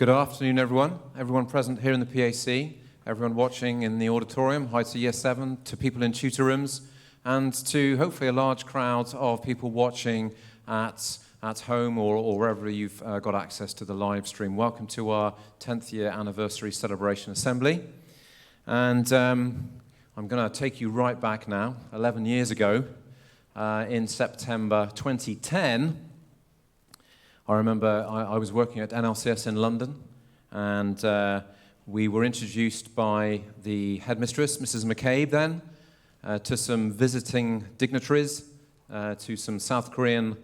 Good afternoon, everyone. Everyone present here in the PAC, everyone watching in the auditorium, hi to Year 7, to people in tutor rooms, and to hopefully a large crowd of people watching at home or wherever you've got access to the live stream. Welcome to our 10th year anniversary celebration assembly. And I'm going to take you right back now, 11 years ago, in September 2010. I remember I was working at NLCS in London, and we were introduced by the headmistress, Mrs. McCabe then, to some visiting dignitaries, to some South Korean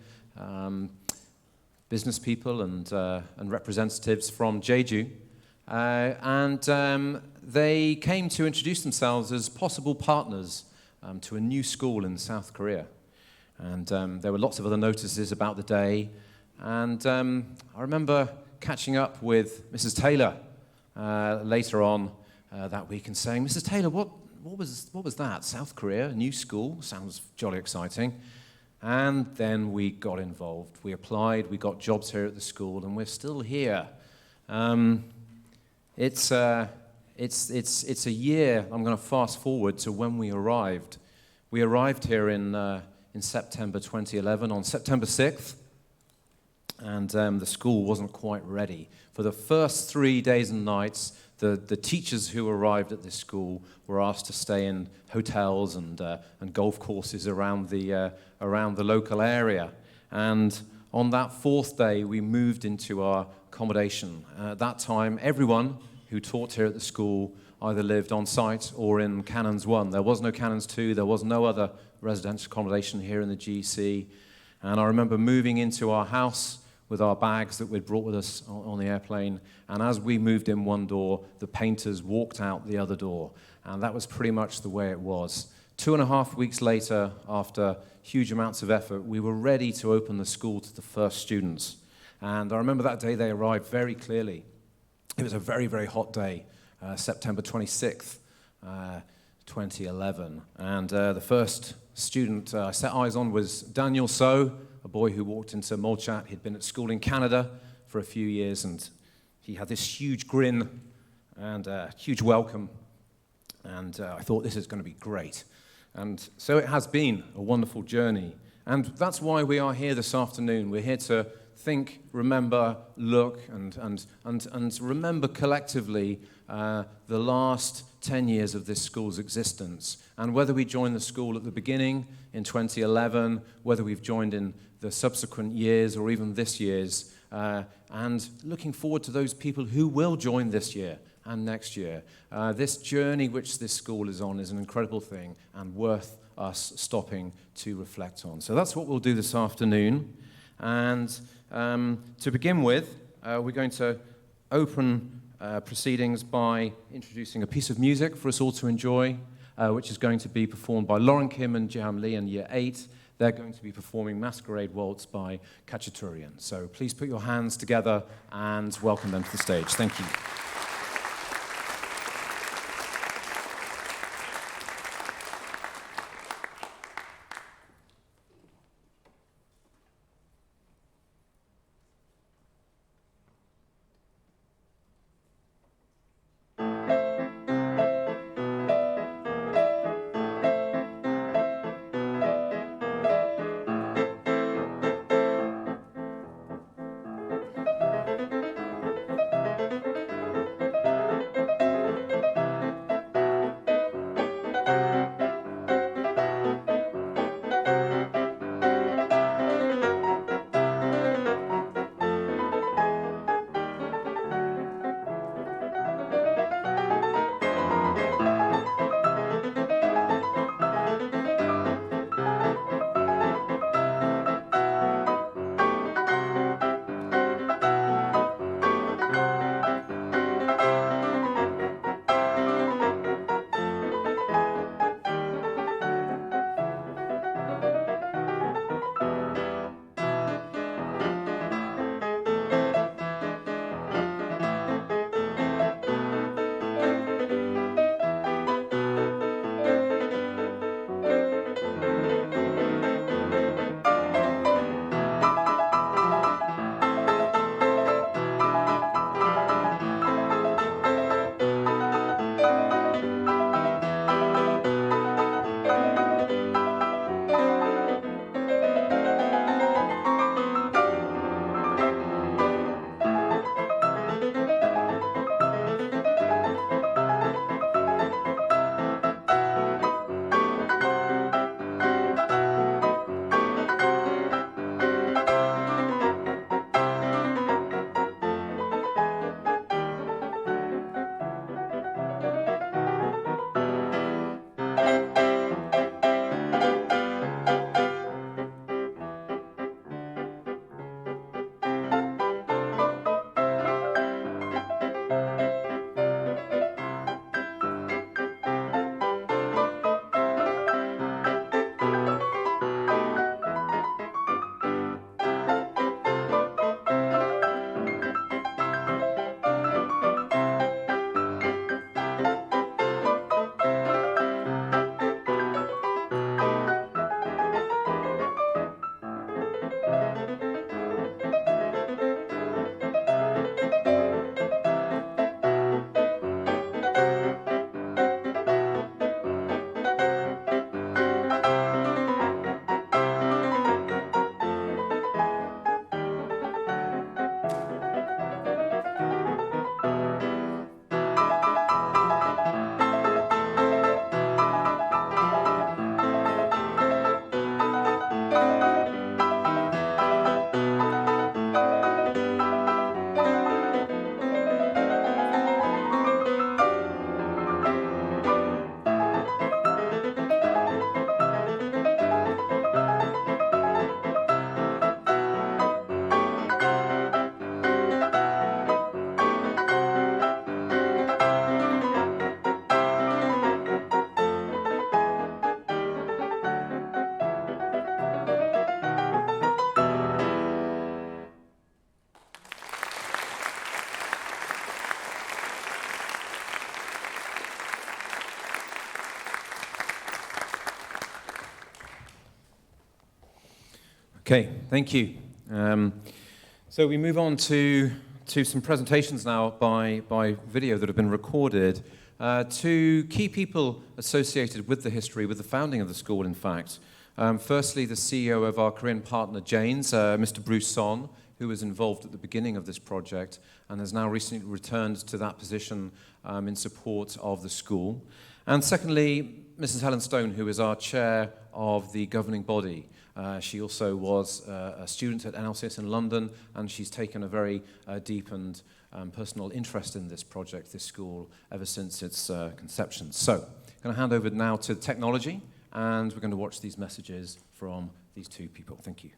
business people and representatives from Jeju. And they came to introduce themselves as possible partners to a new school in South Korea. And there were lots of other notices about the day. And I remember catching up with Mrs. Taylor later on that week and saying, Mrs. Taylor, what was that? South Korea, a new school? Sounds jolly exciting. And then we got involved. We applied, we got jobs here at the school, and we're still here. It's a year. I'm going to fast forward to when we arrived. We arrived here in September 2011, on September 6th. And the school wasn't quite ready. For the first 3 days and nights, the teachers who arrived at this school were asked to stay in hotels and golf courses around the local area. And on that fourth day, we moved into our accommodation. At that time, everyone who taught here at the school either lived on site or in Cannons 1. There was no Cannons 2. There was no other residential accommodation here in the GC. And I remember moving into our house with our bags that we'd brought with us on the airplane. And as we moved in one door, the painters walked out the other door. And that was pretty much the way it was. 2.5 weeks later, after huge amounts of effort, we were ready to open the school to the first students. And I remember that day they arrived very clearly. It was a very, very hot day, September 26th, 2011. And the first student I set eyes on was Daniel So, a boy who walked into Molchat. He'd been at school in Canada for a few years, and he had this huge grin and a huge welcome. And I thought, this is going to be great. And so it has been a wonderful journey. And that's why we are here this afternoon. We're here to think, remember, look, and remember collectively the last 10 years of this school's existence. And whether we joined the school at the beginning in 2011, whether we've joined in the subsequent years or even this year's, and looking forward to those people who will join this year and next year. This journey which this school is on is an incredible thing and worth us stopping to reflect on. So that's what we'll do this afternoon. And to begin with, we're going to open proceedings by introducing a piece of music for us all to enjoy, which is going to be performed by Lauren Kim and Jiham Lee in Year 8. They're going to be performing Masquerade Waltz by Khachaturian. So please put your hands together and welcome them to the stage. Thank you. Okay, thank you. So we move on to some presentations now by video that have been recorded. Two key people associated with the history, with the founding of the school, in fact. Firstly, the CEO of our Korean partner, Jane's, Mr. Bruce Son, who was involved at the beginning of this project and has now recently returned to that position in support of the school. And secondly, Mrs. Helen Stone, who is our chair of the governing body. She also was a student at NLCS in London, and she's taken a very deep and personal interest in this project, this school, ever since its conception. So, I'm going to hand over now to technology, and we're going to watch these messages from these two people. Thank you.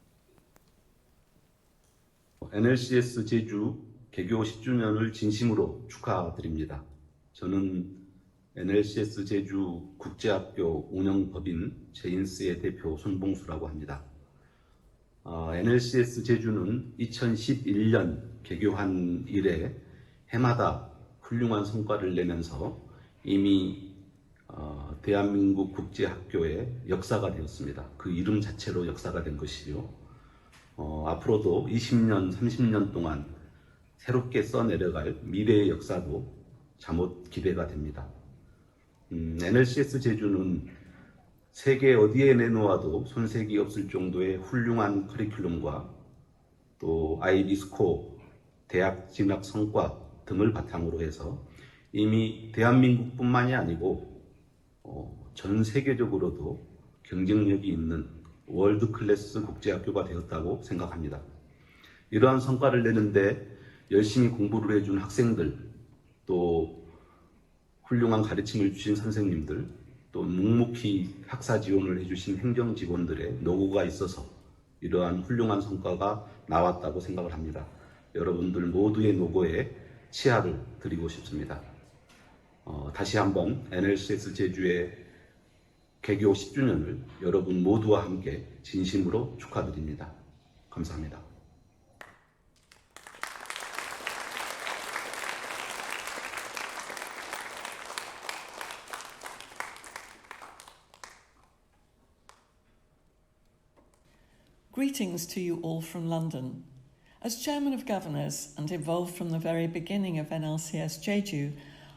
NLCS 제주 개교 10주년을 진심으로 축하드립니다. 저는 NLCS 제주 국제학교 운영법인 제인스의 대표 손봉수라고 합니다. NLCS 제주는 2011년 개교한 이래 해마다 훌륭한 성과를 내면서 이미 대한민국 국제학교의 역사가 되었습니다. 그 이름 자체로 역사가 된 것이요. 앞으로도 20년, 30년 동안 새롭게 써내려갈 미래의 역사도 잠옷 기대가 됩니다. NLCS 제주는 세계 어디에 내놓아도 손색이 없을 정도의 훌륭한 커리큘럼과 또 아이비 스코어, 대학 진학 성과 등을 바탕으로 해서 이미 대한민국뿐만이 아니고 전 세계적으로도 경쟁력이 있는 월드 클래스 국제학교가 되었다고 생각합니다. 이러한 성과를 내는데 열심히 공부를 해준 학생들, 또 훌륭한 가르침을 주신 선생님들, 또 묵묵히 학사 지원을 해주신 행정 직원들의 노고가 있어서 이러한 훌륭한 성과가 나왔다고 생각을 합니다. 여러분들 모두의 노고에 치하를 드리고 싶습니다. 다시 한번 NLCS 제주의 개교 10주년을 여러분 모두와 함께 진심으로 축하드립니다. 감사합니다. Greetings to you all from London. As Chairman of Governors and involved from the very beginning of NLCS Jeju,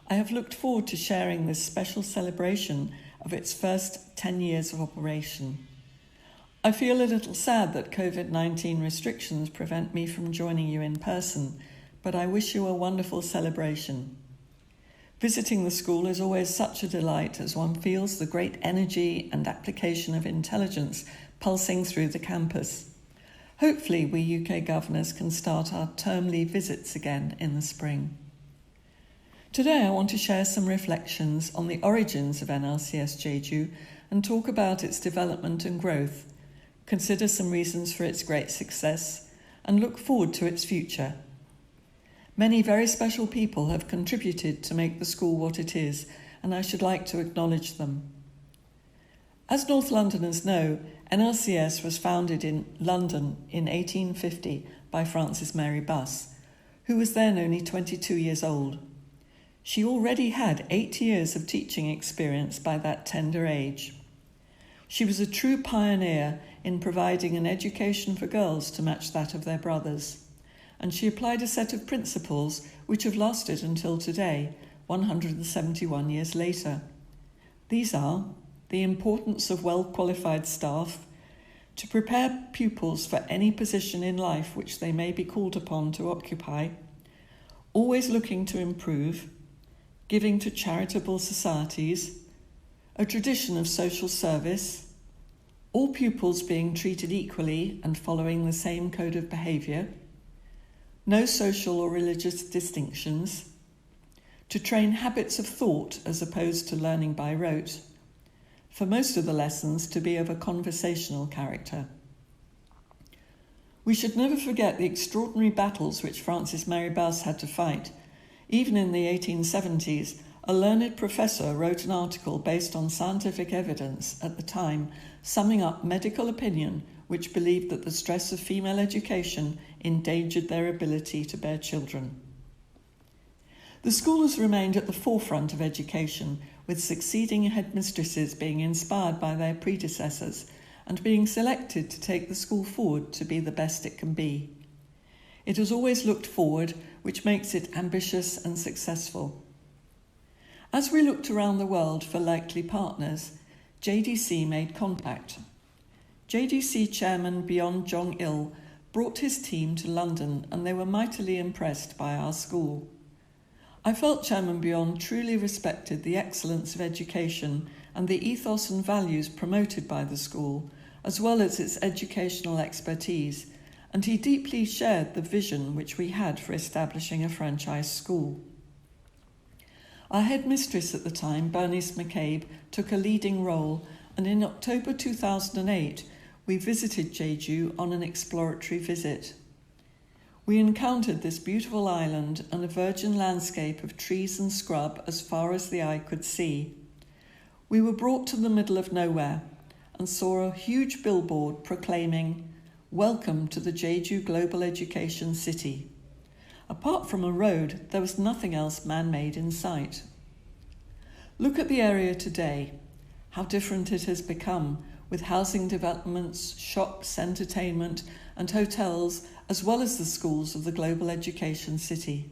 I have looked forward to sharing this special celebration of its first 10 years of operation. I feel a little sad that COVID-19 restrictions prevent me from joining you in person, but I wish you a wonderful celebration. Visiting the school is always such a delight as one feels the great energy and application of intelligence pulsing through the campus. Hopefully we UK governors can start our termly visits again in the spring. Today I want to share some reflections on the origins of NLCS Jeju and talk about its development and growth, consider some reasons for its great success, and look forward to its future. Many very special people have contributed to make the school what it is, and I should like to acknowledge them. As North Londoners know, NLCS was founded in London in 1850 by Frances Mary Buss, who was then only 22 years old. She already had 8 years of teaching experience by that tender age. She was a true pioneer in providing an education for girls to match that of their brothers, and she applied a set of principles which have lasted until today, 171 years later. These are the importance of well-qualified staff, to prepare pupils for any position in life which they may be called upon to occupy, always looking to improve, giving to charitable societies, a tradition of social service, all pupils being treated equally and following the same code of behaviour, no social or religious distinctions, to train habits of thought as opposed to learning by rote, for most of the lessons to be of a conversational character. We should never forget the extraordinary battles which Frances Mary Buss had to fight. Even in the 1870s, a learned professor wrote an article based on scientific evidence at the time, summing up medical opinion which believed that the stress of female education endangered their ability to bear children. The school has remained at the forefront of education, with succeeding headmistresses being inspired by their predecessors and being selected to take the school forward to be the best it can be. It has always looked forward, which makes it ambitious and successful. As we looked around the world for likely partners, JDC made contact. JDC chairman Byon Jong-il brought his team to London and they were mightily impressed by our school. I felt Chairman Byon truly respected the excellence of education and the ethos and values promoted by the school, as well as its educational expertise, and he deeply shared the vision which we had for establishing a franchise school. Our headmistress at the time, Bernice McCabe, took a leading role, and in October 2008, we visited Jeju on an exploratory visit. We encountered this beautiful island and a virgin landscape of trees and scrub as far as the eye could see. We were brought to the middle of nowhere and saw a huge billboard proclaiming, "Welcome to the Jeju Global Education City." Apart from a road, there was nothing else man-made in sight. Look at the area today, how different it has become, with housing developments, shops, entertainment, and hotels, as well as the schools of the Global Education City.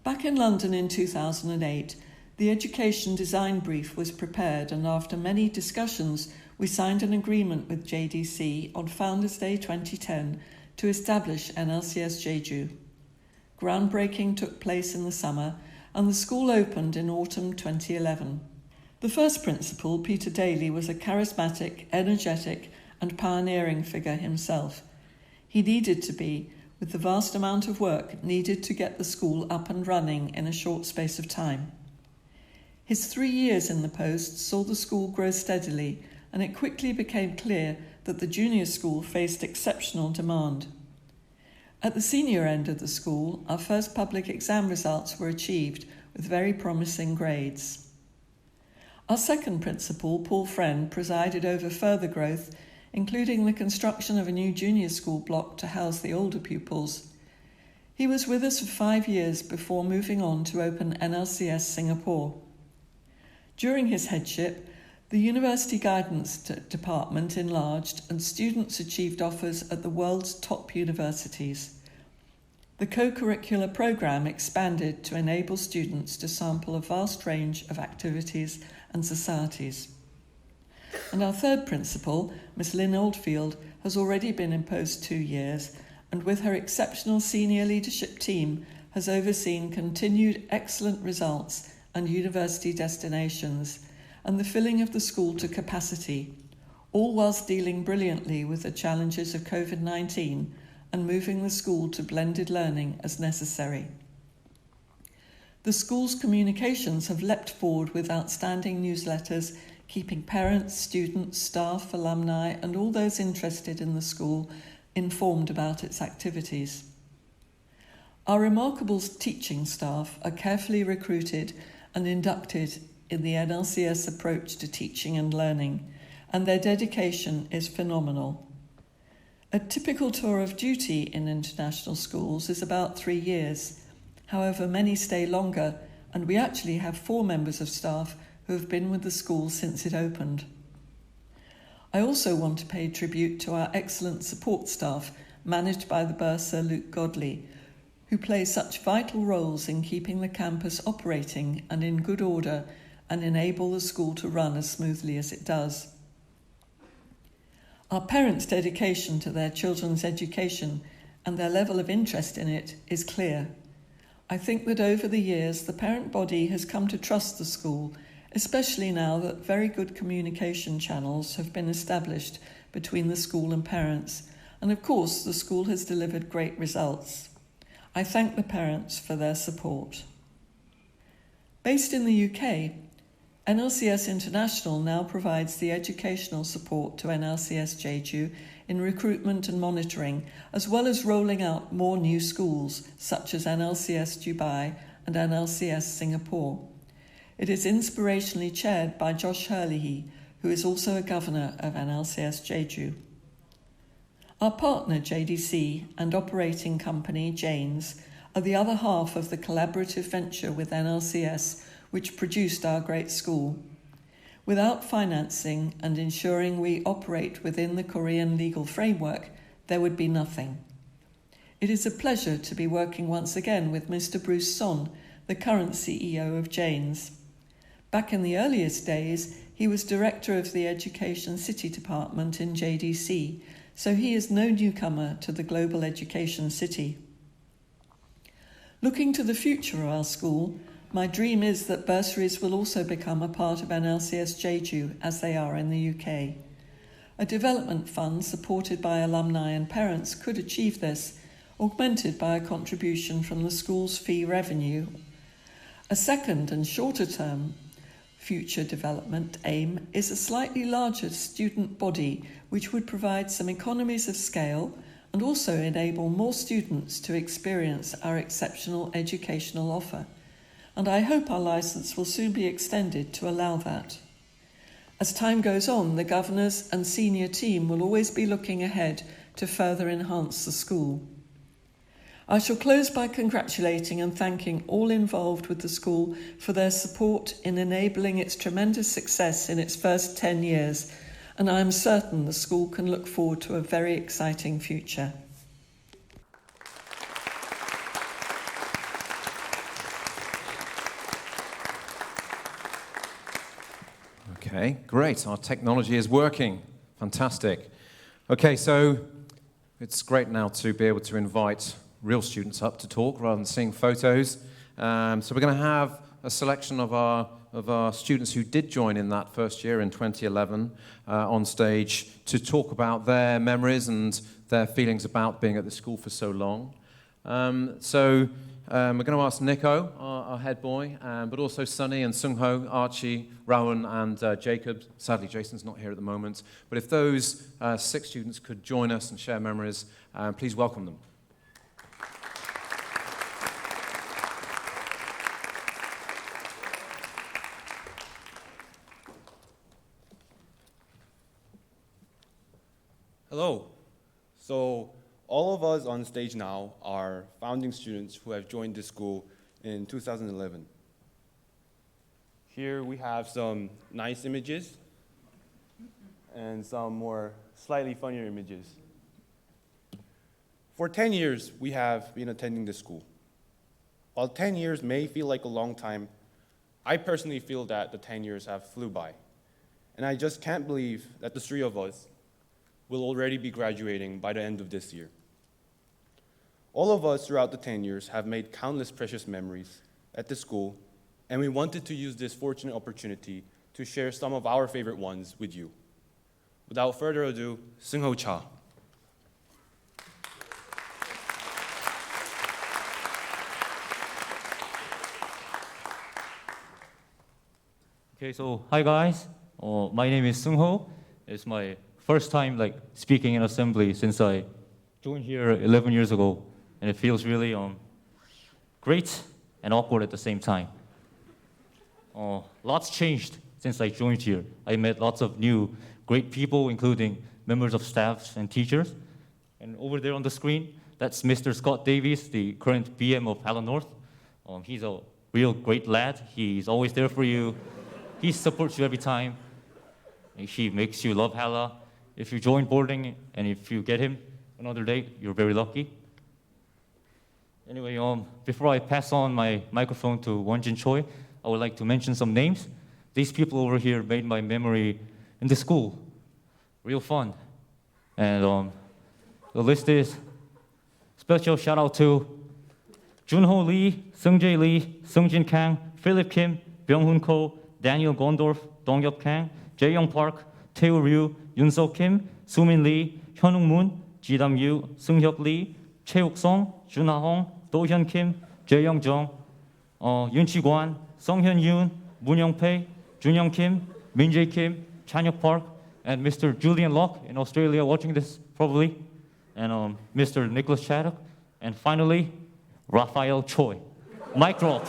Back in London in 2008, the education design brief was prepared, and after many discussions, we signed an agreement with JDC on Founders Day 2010 to establish NLCS Jeju. Groundbreaking took place in the summer, and the school opened in autumn 2011. The first principal, Peter Daly, was a charismatic, energetic, and pioneering figure himself. He needed to be, with the vast amount of work needed to get the school up and running in a short space of time. His 3 years in the post saw the school grow steadily, and it quickly became clear that the junior school faced exceptional demand. At the senior end of the school, our first public exam results were achieved with very promising grades. Our second principal, Paul Friend, presided over further growth, including the construction of a new junior school block to house the older pupils. He was with us for 5 years before moving on to open NLCS Singapore. During his headship, the University Guidance Department enlarged and students achieved offers at the world's top universities. The co-curricular programme expanded to enable students to sample a vast range of activities and societies. And our third principal, Miss Lynn Oldfield, has already been in post 2 years, and with her exceptional senior leadership team has overseen continued excellent results and university destinations, and the filling of the school to capacity, all whilst dealing brilliantly with the challenges of COVID-19 and moving the school to blended learning as necessary. The school's communications have leapt forward with outstanding newsletters, keeping parents, students, staff, alumni, and all those interested in the school informed about its activities. Our remarkable teaching staff are carefully recruited and inducted in the NLCS approach to teaching and learning, and their dedication is phenomenal. A typical tour of duty in international schools is about 3 years. However, many stay longer, and we actually have 4 members of staff who have been with the school since it opened. I also want to pay tribute to our excellent support staff, managed by the bursar Luke Godley, who play such vital roles in keeping the campus operating and in good order and enable the school to run as smoothly as it does. Our parents' dedication to their children's education and their level of interest in it is clear. I think that over the years, the parent body has come to trust the school, especially now that very good communication channels have been established between the school and parents, and of course the school has delivered great results. I thank the parents for their support. Based in the UK, NLCS International now provides the educational support to NLCS Jeju in recruitment and monitoring, as well as rolling out more new schools such as NLCS Dubai and NLCS Singapore. It is inspirationally chaired by Josh Hurley, who is also a governor of NLCS Jeju. Our partner JDC and operating company Janes are the other half of the collaborative venture with NLCS, which produced our great school. Without financing and ensuring we operate within the Korean legal framework, there would be nothing. It is a pleasure to be working once again with Mr. Bruce Son, the current CEO of Janes. Back in the earliest days, he was director of the Education City Department in JDC, so he is no newcomer to the global education city. Looking to the future of our school, my dream is that bursaries will also become a part of NLCS Jeju as they are in the UK. A development fund supported by alumni and parents could achieve this, augmented by a contribution from the school's fee revenue. A second and shorter term future development aim is a slightly larger student body which would provide some economies of scale and also enable more students to experience our exceptional educational offer. And I hope our licence will soon be extended to allow that. As time goes on, the governors and senior team will always be looking ahead to further enhance the school. I shall close by congratulating and thanking all involved with the school for their support in enabling its tremendous success in its first 10 years, and I am certain the school can look forward to a very exciting future. Okay, great. Our technology is working. Fantastic. Okay, so it's great now to be able to invite real students up to talk rather than seeing photos. So we're going to have a selection of our students who did join in that first year in 2011 on stage to talk about their memories and their feelings about being at the school for so long. We're going to ask Nico, our head boy, but also Sunny and Sungho, Archie, Rowan, and Jacob. Sadly, Jason's not here at the moment. But if those 6 students could join us and share memories, please welcome them. Hello. So all of us on stage now are founding students who have joined this school in 2011. Here we have some nice images and some more slightly funnier images. For 10 years, we have been attending this school. While 10 years may feel like a long time, I personally feel that the 10 years have flew by. And I just can't believe that the 3 of us will already be graduating by the end of this year. All of us throughout the 10 years have made countless precious memories at the school, and we wanted to use this fortunate opportunity to share some of our favorite ones with you. Without further ado, Sungho Cha. Okay, so hi guys. My name is Sungho. It's my first time speaking in assembly since I joined here 11 years ago, and it feels really great and awkward at the same time. Lots changed since I joined here. I met lots of new great people, including members of staff and teachers. And over there on the screen, that's Mr. Scott Davies, the current BM of Hallam North. He's a real great lad. He's always there for you. He supports you every time. He makes you love Halla. If you join boarding and if you get him another day, you're very lucky. Anyway, before I pass on my microphone to Wonjin Choi, I would like to mention some names. These people over here made my memory in the school real fun. And the list is special shout out to Junho Lee, Sungjae Lee, Sungjin Kang, Philip Kim, Byung-hun Ko, Daniel Gondorf, Dongyop Kang, Jae-young Park, Tae Ryu, Yoon-suk Kim, Sumin Lee, Hyunwook Moon, Ji-dam Yu, Seung-hyuk Lee, Chae-wook Song, Juna Hong, Do-hyun Kim, Jae-young Jung, Yoon-chi Kwan, Song-hyun Yoon, Moon-young Pei, Jun-young Kim, Min-jae Kim, Chan-hyuk Park, and Mr. Julian Locke in Australia watching this probably, and Mr. Nicholas Chaddock, and finally, Raphael Choi. Mic drop.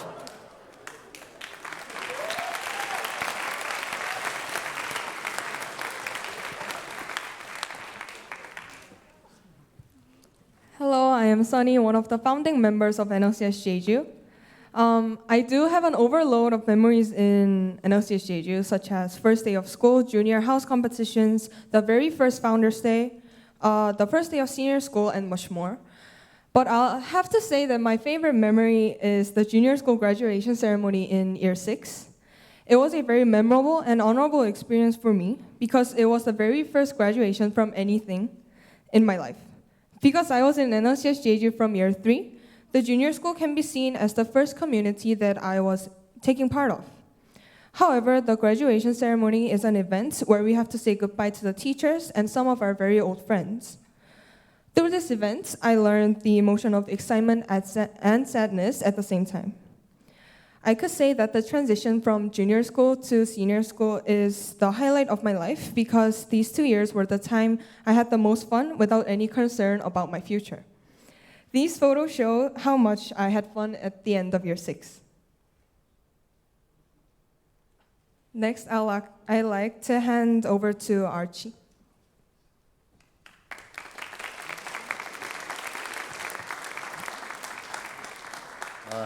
Hello, I am Sunny, one of the founding members of NLCS Jeju. I do have an overload of memories in NLCS Jeju, such as first day of school, junior house competitions, the very first Founders Day, the first day of senior school, and much more. But I'll have to say that my favorite memory is the junior school graduation ceremony in year 6. It was a very memorable and honorable experience for me because it was the very first graduation from anything in my life. Because I was in NLCS Jeju from year 3, the junior school can be seen as the first community that I was taking part of. However, the graduation ceremony is an event where we have to say goodbye to the teachers and some of our very old friends. Through this event, I learned the emotion of excitement and sadness at the same time. I could say that the transition from junior school to senior school is the highlight of my life because these 2 years were the time I had the most fun without any concern about my future. These photos show how much I had fun at the end of year 6. Next, I'd like to hand over to Archie.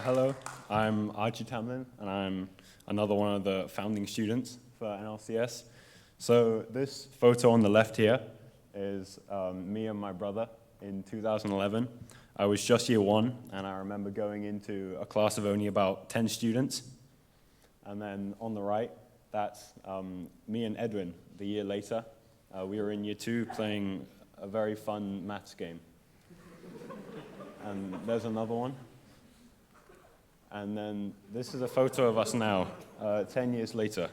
Hello, I'm Archie Tamlin, and I'm another one of the founding students for NLCS. So this photo on the left here is me and my brother in 2011. I was just year 1, and I remember going into a class of only about 10 students. And then on the right, that's me and Edwin the year later. We were in year 2 playing a very fun maths game. And there's another one. And then this is a photo of us now, 10 years later.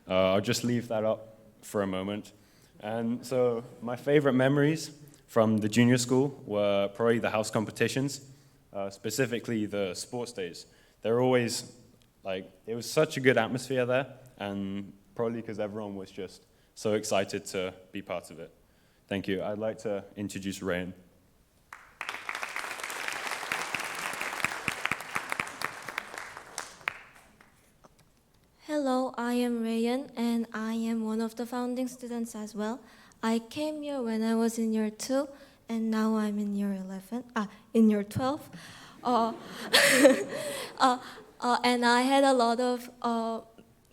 I'll just leave that up for a moment. And so my favorite memories from the junior school were probably the house competitions, specifically the sports days. They're always, it was such a good atmosphere there, and probably because everyone was just so excited to be part of it. Thank you. I'd like to introduce Rayan. Hello, I am Rayan, and I am one of the founding students as well. I came here when I was in year 2, and now I'm in year 12. And I had a lot of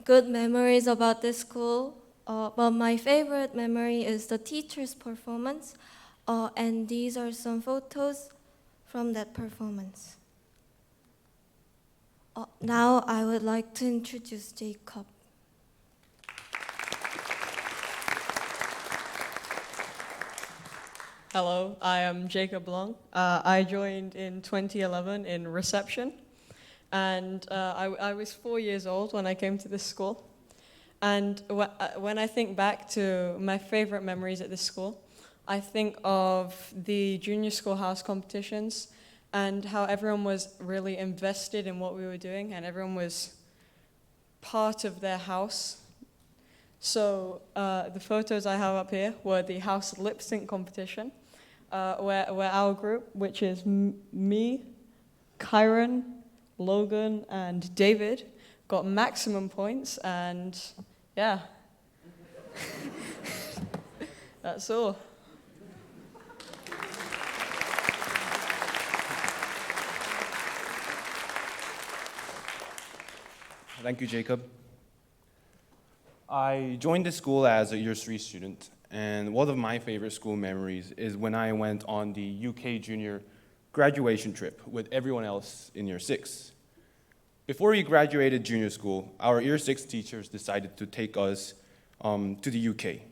good memories about this school, but my favorite memory is the teacher's performance, and these are some photos from that performance. Now I would like to introduce Jacob. Hello, I am Jacob Long. I joined in 2011 in reception, and I was 4 years old when I came to this school. And when I think back to my favorite memories at this school, I think of the junior school house competitions and how everyone was really invested in what we were doing, and everyone was part of their house. So the photos I have up here were the house lip sync competition, where our group, which is me, Kyron, Logan, and David, got maximum points, and yeah. That's all. Thank you, Jacob. I joined this school as a year 3 student, and one of my favorite school memories is when I went on the UK junior graduation trip with everyone else in year 6. Before we graduated junior school, our year 6 teachers decided to take us to the UK.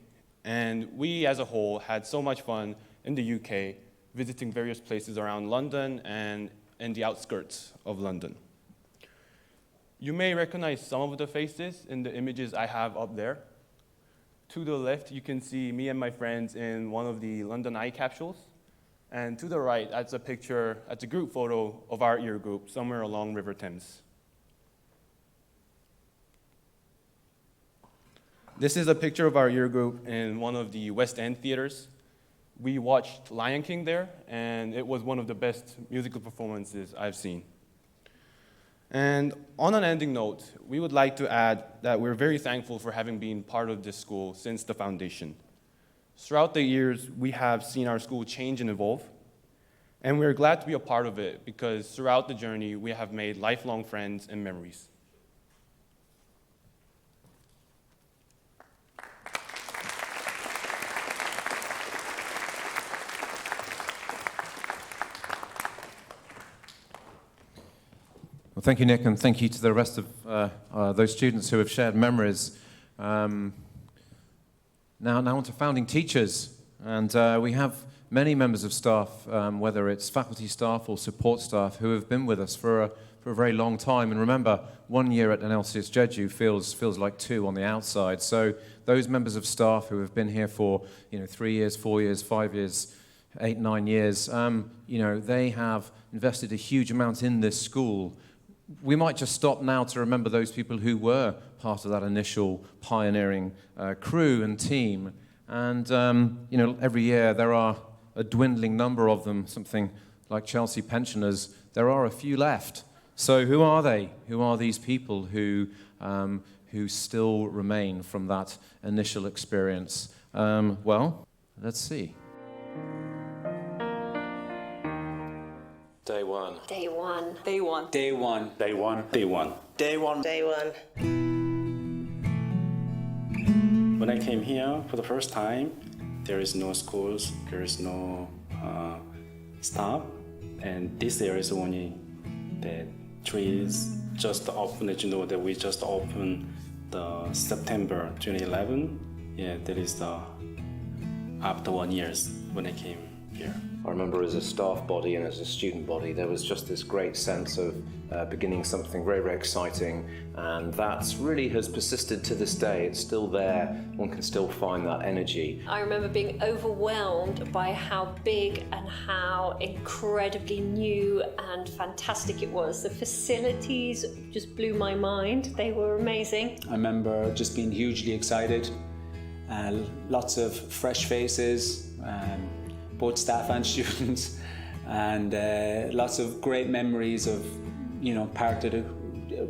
And we as a whole had so much fun in the UK, visiting various places around London and in the outskirts of London. You may recognize some of the faces in the images I have up there. To the left, you can see me and my friends in one of the London Eye capsules. And to the right, that's a picture, that's a group photo of our year group somewhere along River Thames. This is a picture of our year group in one of the West End theaters. We watched Lion King there, and it was one of the best musical performances I've seen. And on an ending note, we would like to add that we're very thankful for having been part of this school since the foundation. Throughout the years, we have seen our school change and evolve, and we're glad to be a part of it because throughout the journey, we have made lifelong friends and memories. Well, thank you, Nick, and thank you to the rest of those students who have shared memories. Now on to founding teachers. And we have many members of staff, whether it's faculty staff or support staff, who have been with us for a very long time. And remember, 1 year at NLCS Jeju feels like 2 on the outside. So those members of staff who have been here for 3 years, 4 years, 5 years, 8, 9 years, they have invested a huge amount in this school. We might just stop now to remember those people who were part of that initial pioneering crew and team. And, every year there are a dwindling number of them, something like Chelsea pensioners. There are a few left. So who are they? Who are these people who still remain from that initial experience? Well, let's see. Day one. Day one. Day one. Day one. Day one. Day one. Day one. Day one. When I came here for the first time, there is no schools, there is no staff, and this year is only the trees just opened. That that we just opened the September 2011. Yeah, that is the after 1 year when I came here. I remember as a staff body and as a student body, there was just this great sense of beginning something very, very exciting, and that really has persisted to this day. It's still there. One can still find that energy. I remember being overwhelmed by how big and how incredibly new and fantastic it was. The facilities just blew my mind. They were amazing. I remember just being hugely excited. Lots of fresh faces, both staff and students, and lots of great memories of, part of the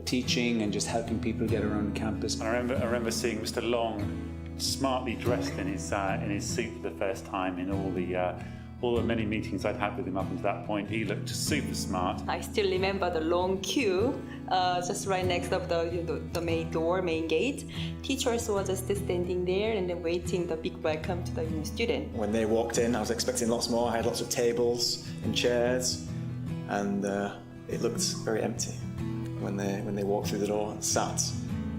teaching and just helping people get around campus. I remember seeing Mr. Long smartly dressed in his suit for the first time in all the many meetings I'd had with him up until that point. He looked super smart. I still remember the long queue just right next to the main gate. Teachers were just standing there and then waiting the big welcome to the new student. When they walked in, I was expecting lots more. I had lots of tables and chairs, and it looked very empty when they walked through the door and sat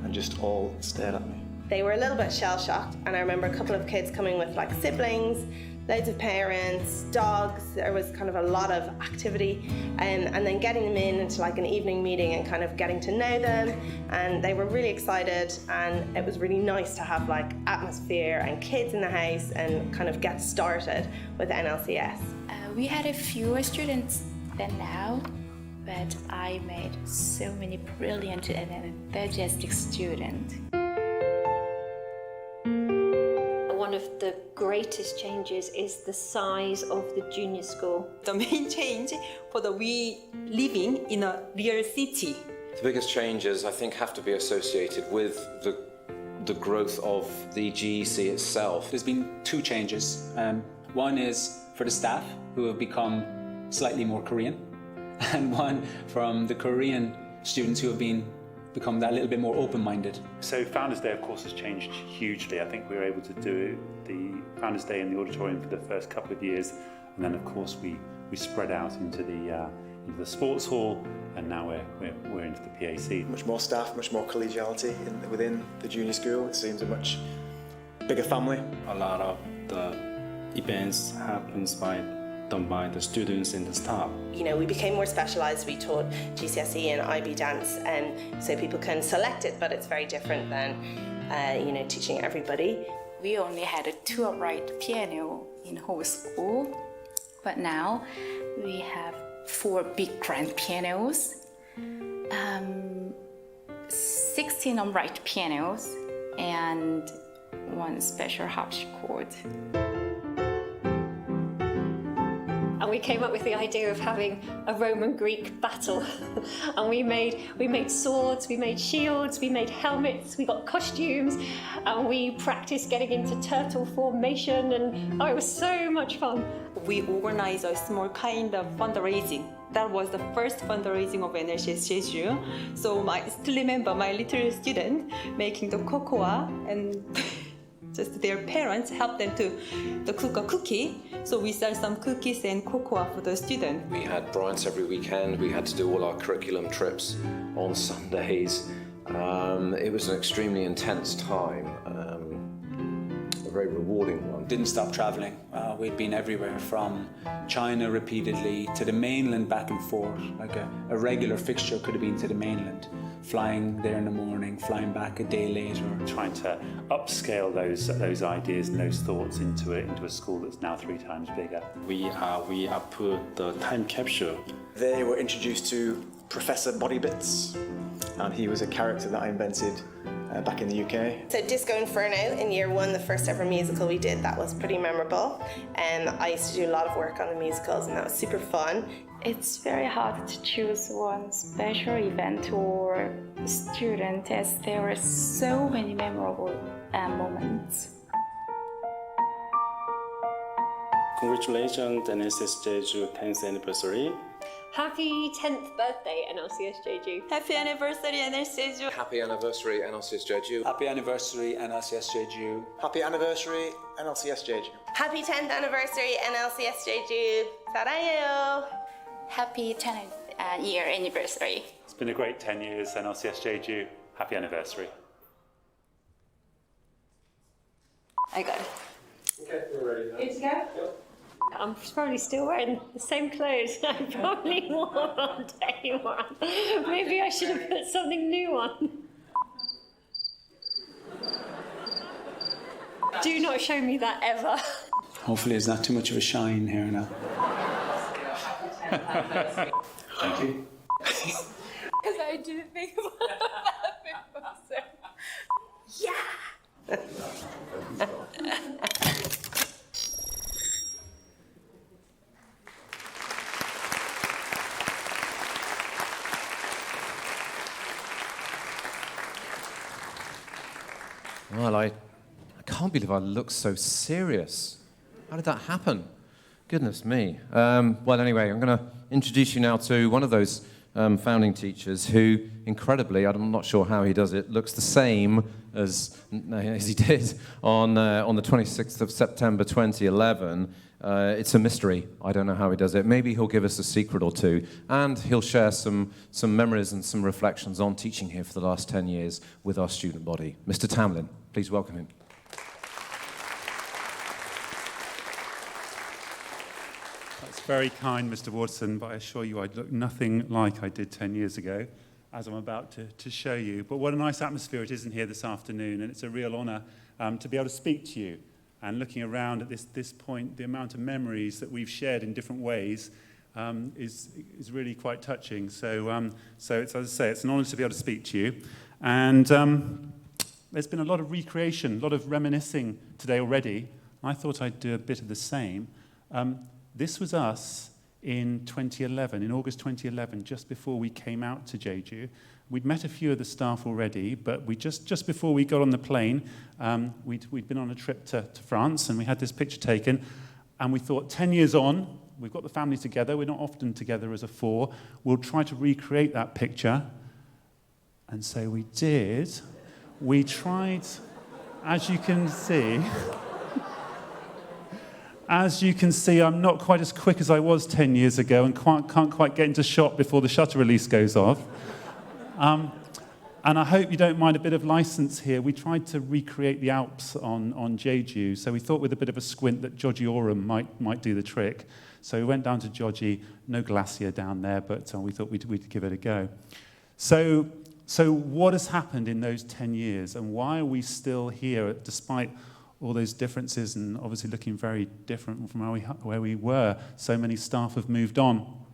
and just all stared at me. They were a little bit shell-shocked, and I remember a couple of kids coming with siblings, loads of parents, dogs. There was kind of a lot of activity, and then getting them into an evening meeting and kind of getting to know them, and they were really excited, and it was really nice to have atmosphere and kids in the house and kind of get started with NLCS. We had a fewer students than now, but I made so many brilliant and enthusiastic students. One of the greatest changes is the size of the junior school. The main change for we living in a real city. The biggest changes, I think, have to be associated with the growth of the GEC itself. There's been 2 changes. One is for the staff, who have become slightly more Korean, and one from the Korean students who have become that little bit more open-minded. So Founders Day, of course, has changed hugely. I think we were able to do the Founders Day in the auditorium for the first couple of years, and then, of course, we spread out into the sports hall, and now we're into the PAC. Much more staff, much more collegiality within the junior school. It seems a much bigger family. A lot of the events happens by the done by the students and the staff. You know, we became more specialised. We taught GCSE and IB dance, and so people can select it, but it's very different than, you know, teaching everybody. We only had 2 upright piano in whole school, but now we have 4 big grand pianos, 16 upright pianos, and 1 special harpsichord. And we came up with the idea of having a Roman-Greek battle. And we made swords, we made shields, we made helmets, we got costumes, and we practiced getting into turtle formation, and it was so much fun. We organized a small kind of fundraising. That was the first fundraising of NLCS Jeju. So I still remember my little student making the cocoa, and just their parents helped them to cook a cookie. So we sell some cookies and cocoa for the students. We had Bryant's every weekend. We had to do all our curriculum trips on Sundays. It was an extremely intense time, a very rewarding one. Didn't stop traveling. We'd been everywhere, from China repeatedly to the mainland, back and forth. Like a regular fixture could have been to the mainland. Flying there in the morning, flying back a day later. Trying to upscale those ideas and those thoughts into a school that's now 3 times bigger. We put the time capsule. They were introduced to Professor Bodybits, and he was a character that I invented back in the UK. So Disco Inferno in year 1, the first ever musical we did, that was pretty memorable. And I used to do a lot of work on the musicals, and that was super fun. It's very hard to choose one special event or student, as there are so many memorable moments. Congratulations, NLCS Jeju 10th anniversary. Happy 10th birthday, NLCS Jeju. Happy anniversary, NLCS Jeju. Happy anniversary, NLCS Jeju. Happy anniversary, NLCS Jeju. Happy anniversary, NLCS Jeju. Happy 10th anniversary, NLCS Jeju. 사랑해요. Happy 10th year anniversary. It's been a great 10 years, NLCS Jeju. Happy anniversary. I got it. Okay, we're ready now. Good to go? Yep. I'm probably still wearing the same clothes I probably wore on day 1. Maybe I should have put something new on. Do not show me that ever. Hopefully it's not too much of a shine here now. Thank you. Because I didn't think about that before, so. Yeah! Well, I can't believe I look so serious. How did that happen? Goodness me. Well, anyway, I'm going to introduce you now to one of those founding teachers who, incredibly, I'm not sure how he does it, looks the same as he did on the 26th of September 2011. It's a mystery. I don't know how he does it. Maybe he'll give us a secret or two, and he'll share some memories and some reflections on teaching here for the last 10 years with our student body. Mr. Tamlin, please welcome him. That's very kind, Mr. Watson, but I assure you I look nothing like I did 10 years ago, as I'm about to show you. But what a nice atmosphere it is in here this afternoon, and it's a real honour to be able to speak to you. And looking around at this point, the amount of memories that we've shared in different ways is really quite touching. So it's, as I say, it's an honour to be able to speak to you. And there's been a lot of recreation, a lot of reminiscing today already. I thought I'd do a bit of the same. This was us in 2011, in August 2011, just before we came out to Jeju. We'd met a few of the staff already, but we just before we got on the plane, we'd been on a trip to France, and we had this picture taken, and we thought, 10 years on, we've got the family together, we're not often together as a 4, we'll try to recreate that picture. And so we did. We tried, as you can see, I'm not quite as quick as I was 10 years ago, and can't quite get into shot before the shutter release goes off. And I hope you don't mind a bit of license here. We tried to recreate the Alps on Jeju, so we thought with a bit of a squint that Joji Aurum might do the trick. So we went down to Joji, no glacier down there, but we thought we'd give it a go. So what has happened in those 10 years, and why are we still here despite all those differences and obviously looking very different from where we were? So many staff have moved on.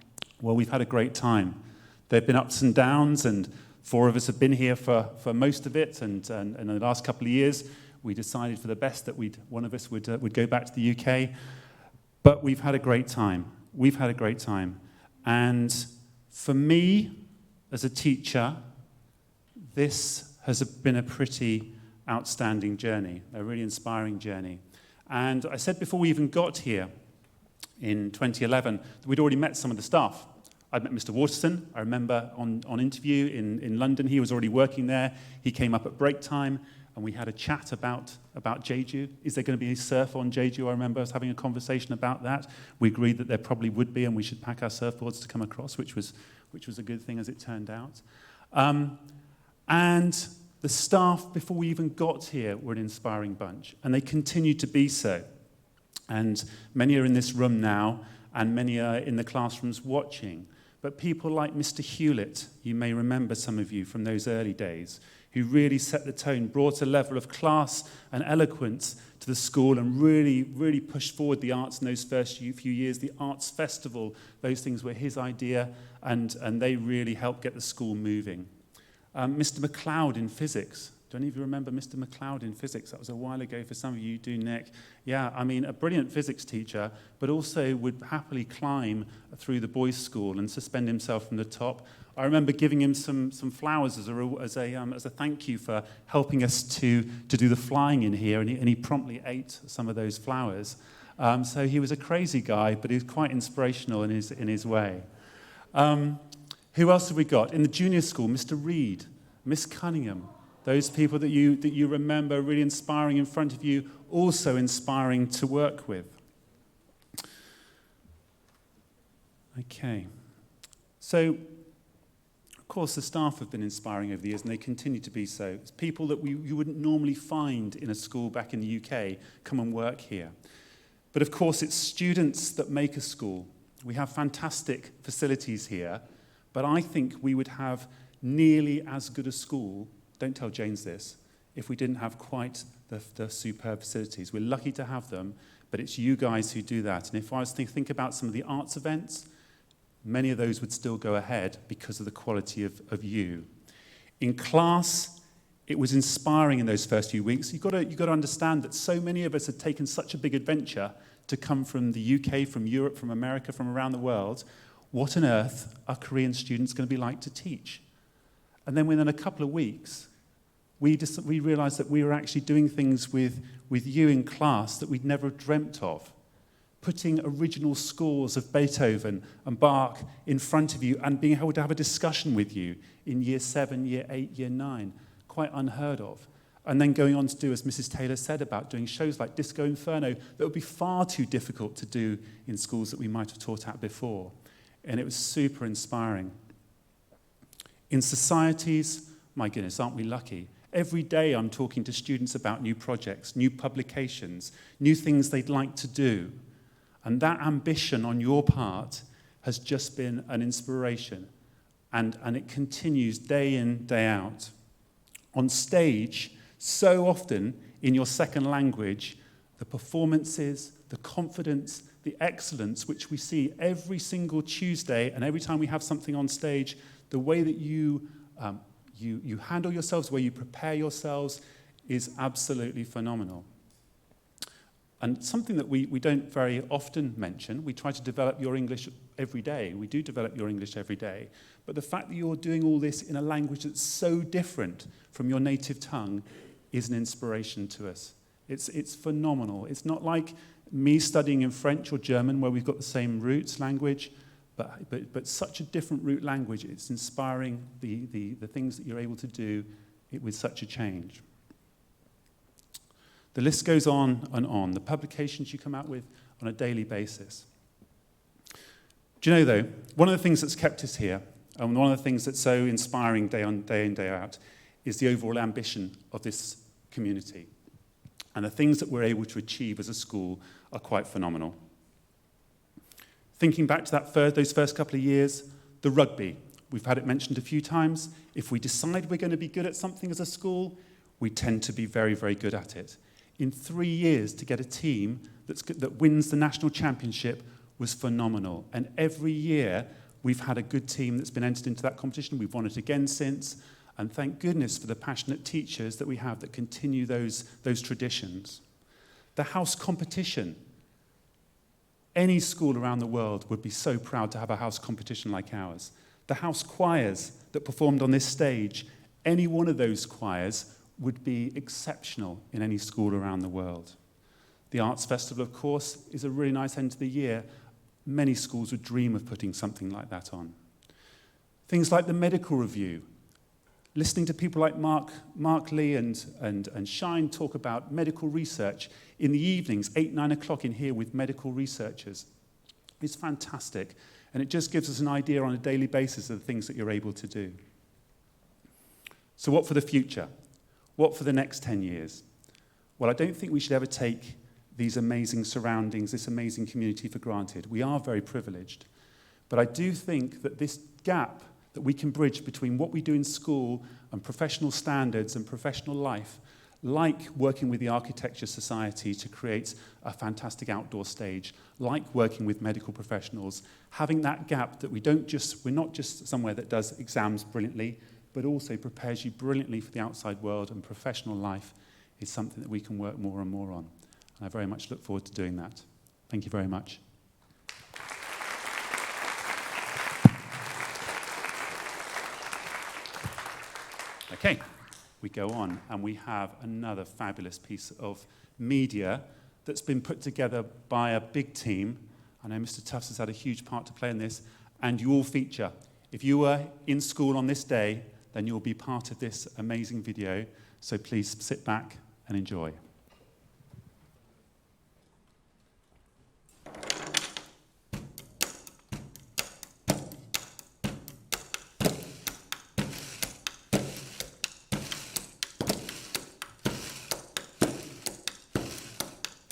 Well, we've had a great time. There have been ups and downs, and 4 of us have been here for most of it, and in the last couple of years, we decided for the best that one of us would go back to the UK. But we've had a great time. We've had a great time. And for me, as a teacher, this has been a pretty outstanding journey, a really inspiring journey. And I said before we even got here in 2011 that we'd already met some of the staff. I'd met Mr. Waterston. I remember on interview in London, he was already working there. He came up at break time, and we had a chat about Jeju. Is there going to be surf on Jeju? I remember us having a conversation about that. We agreed that there probably would be, and we should pack our surfboards to come across, which was a good thing as it turned out. And the staff, before we even got here, were an inspiring bunch, and they continue to be so. And many are in this room now, and many are in the classrooms watching. But people like Mr. Hewlett, you may remember some of you from those early days, who really set the tone, brought a level of class and eloquence to the school, and really, really pushed forward the arts in those first few years. The Arts Festival, those things were his idea, and they really helped get the school moving. Mr. McLeod in physics. Do any of you remember Mr. McLeod in physics? That was a while ago. For some of you do, Nick. Yeah, I mean, a brilliant physics teacher, but also would happily climb through the boys' school and suspend himself from the top. I remember giving him some flowers as a thank you for helping us to do the flying in here, and he promptly ate some of those flowers. So he was a crazy guy, but he was quite inspirational in his way. Who else have we got? In the junior school, Mr. Reed, Miss Cunningham, those people that you remember really inspiring in front of you, also inspiring to work with. Okay. So, of course, the staff have been inspiring over the years, and they continue to be so. It's people that you wouldn't normally find in a school back in the UK come and work here. But of course, it's students that make a school. We have fantastic facilities here, but I think we would have nearly as good a school, don't tell James this, if we didn't have quite the superb facilities. We're lucky to have them, but it's you guys who do that. And if I was to think about some of the arts events, many of those would still go ahead because of the quality of you. In class, it was inspiring in those first few weeks. You've got to understand that so many of us had taken such a big adventure to come from the UK, from Europe, from America, from around the world. What on earth are Korean students going to be like to teach? And then within a couple of weeks, we realized that we were actually doing things with you in class that we'd never dreamt of. Putting original scores of Beethoven and Bach in front of you and being able to have a discussion with you in year 7, year 8, year 9. Quite unheard of. And then going on to do, as Mrs. Taylor said, about doing shows like Disco Inferno that would be far too difficult to do in schools that we might have taught at before. And it was super inspiring. In societies, my goodness, aren't we lucky? Every day I'm talking to students about new projects, new publications, new things they'd like to do. And that ambition on your part has just been an inspiration. And it continues day in, day out. On stage, so often in your second language, the performances, the confidence, the excellence, which we see every single Tuesday, and every time we have something on stage, the way that you handle yourselves, the way you prepare yourselves is absolutely phenomenal. And something that we don't very often mention, we try to develop your English every day. We do develop your English every day. But the fact that you're doing all this in a language that's so different from your native tongue is an inspiration to us. It's phenomenal. It's not like me studying in French or German where we've got the same roots language, but such a different root language. It's inspiring the things that you're able to do with such a change. The list goes on and on. The publications you come out with on a daily basis. Do you know, though, one of the things that's kept us here, and one of the things that's so inspiring day in, day out, is the overall ambition of this community. And the things that we're able to achieve as a school are quite phenomenal. Thinking back to those first couple of years, the rugby, we've had it mentioned a few times. If we decide we're going to be good at something as a school, we tend to be very, very good at it. In 3 years, to get a team that wins the national championship was phenomenal. And every year, we've had a good team that's been entered into that competition. We've won it again since. And thank goodness for the passionate teachers that we have that continue those traditions. The house competition. Any school around the world would be so proud to have a house competition like ours. The house choirs that performed on this stage, any one of those choirs would be exceptional in any school around the world. The Arts Festival, of course, is a really nice end to the year. Many schools would dream of putting something like that on. Things like the medical review. Listening to people like Mark Lee and Shine talk about medical research in the evenings, 8, 9 o'clock in here with medical researchers. It's fantastic. And it just gives us an idea on a daily basis of the things that you're able to do. So what for the future? What for the next 10 years? Well, I don't think we should ever take these amazing surroundings, this amazing community for granted. We are very privileged. But I do think that this gap that we can bridge between what we do in school and professional standards and professional life, like working with the Architecture Society to create a fantastic outdoor stage, like working with medical professionals, having that gap that we're not just somewhere that does exams brilliantly, but also prepares you brilliantly for the outside world and professional life is something that we can work more and more on. And I very much look forward to doing that. Thank you very much. Okay, we go on, and we have another fabulous piece of media that's been put together by a big team. I know Mr. Tufts has had a huge part to play in this, and you all feature. If you were in school on this day, then you'll be part of this amazing video, so please sit back and enjoy.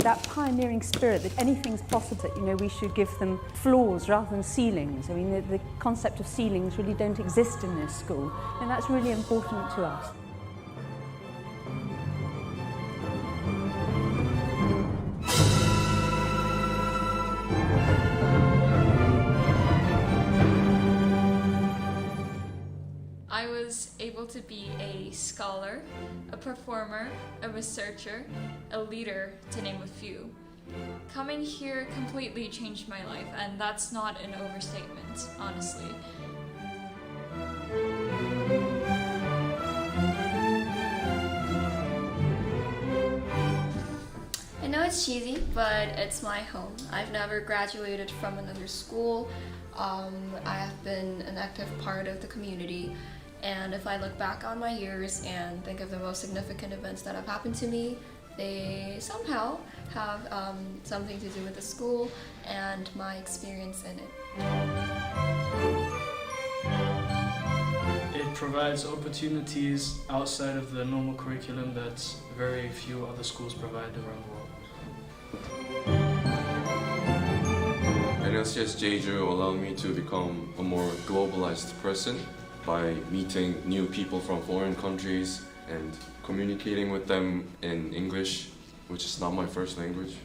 That pioneering spirit that anything's possible, we should give them floors rather than ceilings. I mean, the concept of ceilings really don't exist in this school, and that's really important to us. I was able to be a scholar, a performer, a researcher, a leader, to name a few. Coming here completely changed my life, and that's not an overstatement, honestly. I know it's cheesy, but it's my home. I've never graduated from another school. I have been an active part of the community. And if I look back on my years and think of the most significant events that have happened to me, they somehow have something to do with the school and my experience in it. It provides opportunities outside of the normal curriculum that very few other schools provide around the world. NLCS Jeju allowed me to become a more globalized person by meeting new people from foreign countries and communicating with them in English, which is not my first language.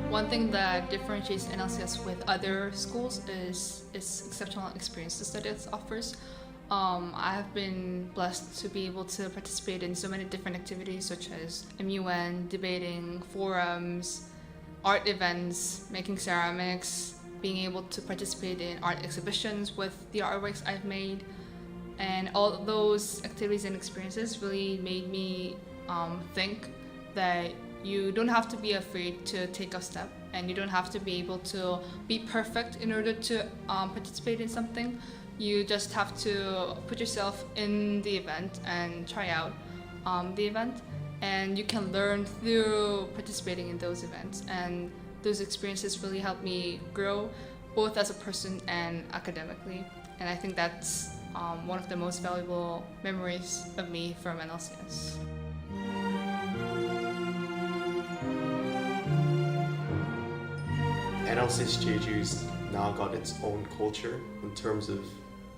One thing that differentiates NLCS with other schools is its exceptional experiences that it offers. I have been blessed to be able to participate in so many different activities such as MUN, debating, forums, art events, making ceramics, being able to participate in art exhibitions with the artworks I've made. And all those activities and experiences really made me think that you don't have to be afraid to take a step, and you don't have to be able to be perfect in order to participate in something. You just have to put yourself in the event and try out the event, and you can learn through participating in those events. And those experiences really helped me grow, both as a person and academically. And I think that's one of the most valuable memories of me from NLCS. NLCS Jeju's now got its own culture in terms of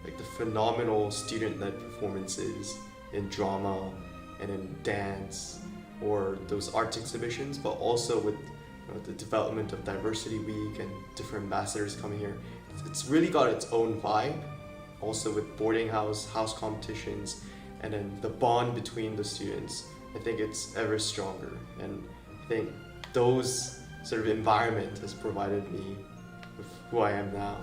like the phenomenal student-led performances in drama and in dance or those arts exhibitions, but also with the development of Diversity Week and different ambassadors coming here. It's really got its own vibe, also with boarding house competitions, and then the bond between the students. I think it's ever stronger, and I think those sort of environment has provided me with who I am now.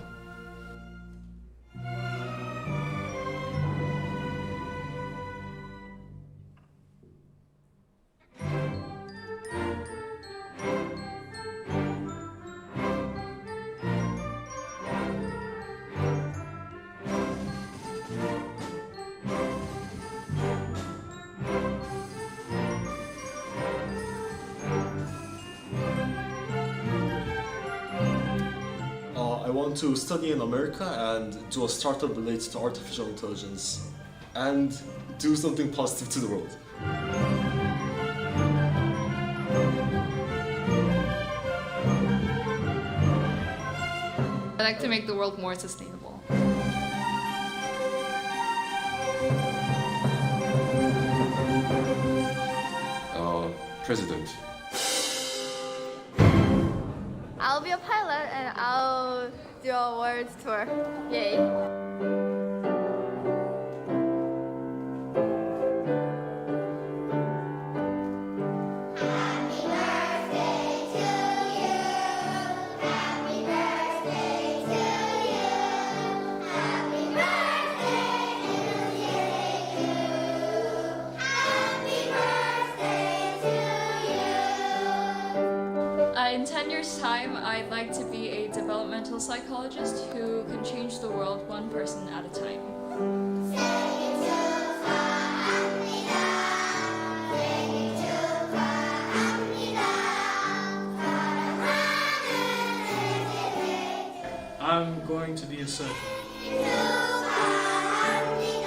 I want to study in America and do a startup related to artificial intelligence and do something positive to the world. I like to make the world more sustainable. President. I'll be a pilot and I'll do a world tour. Yay. In 10 years' time, I'd like to be a developmental psychologist who can change the world one person at a time. I'm going to be a surgeon.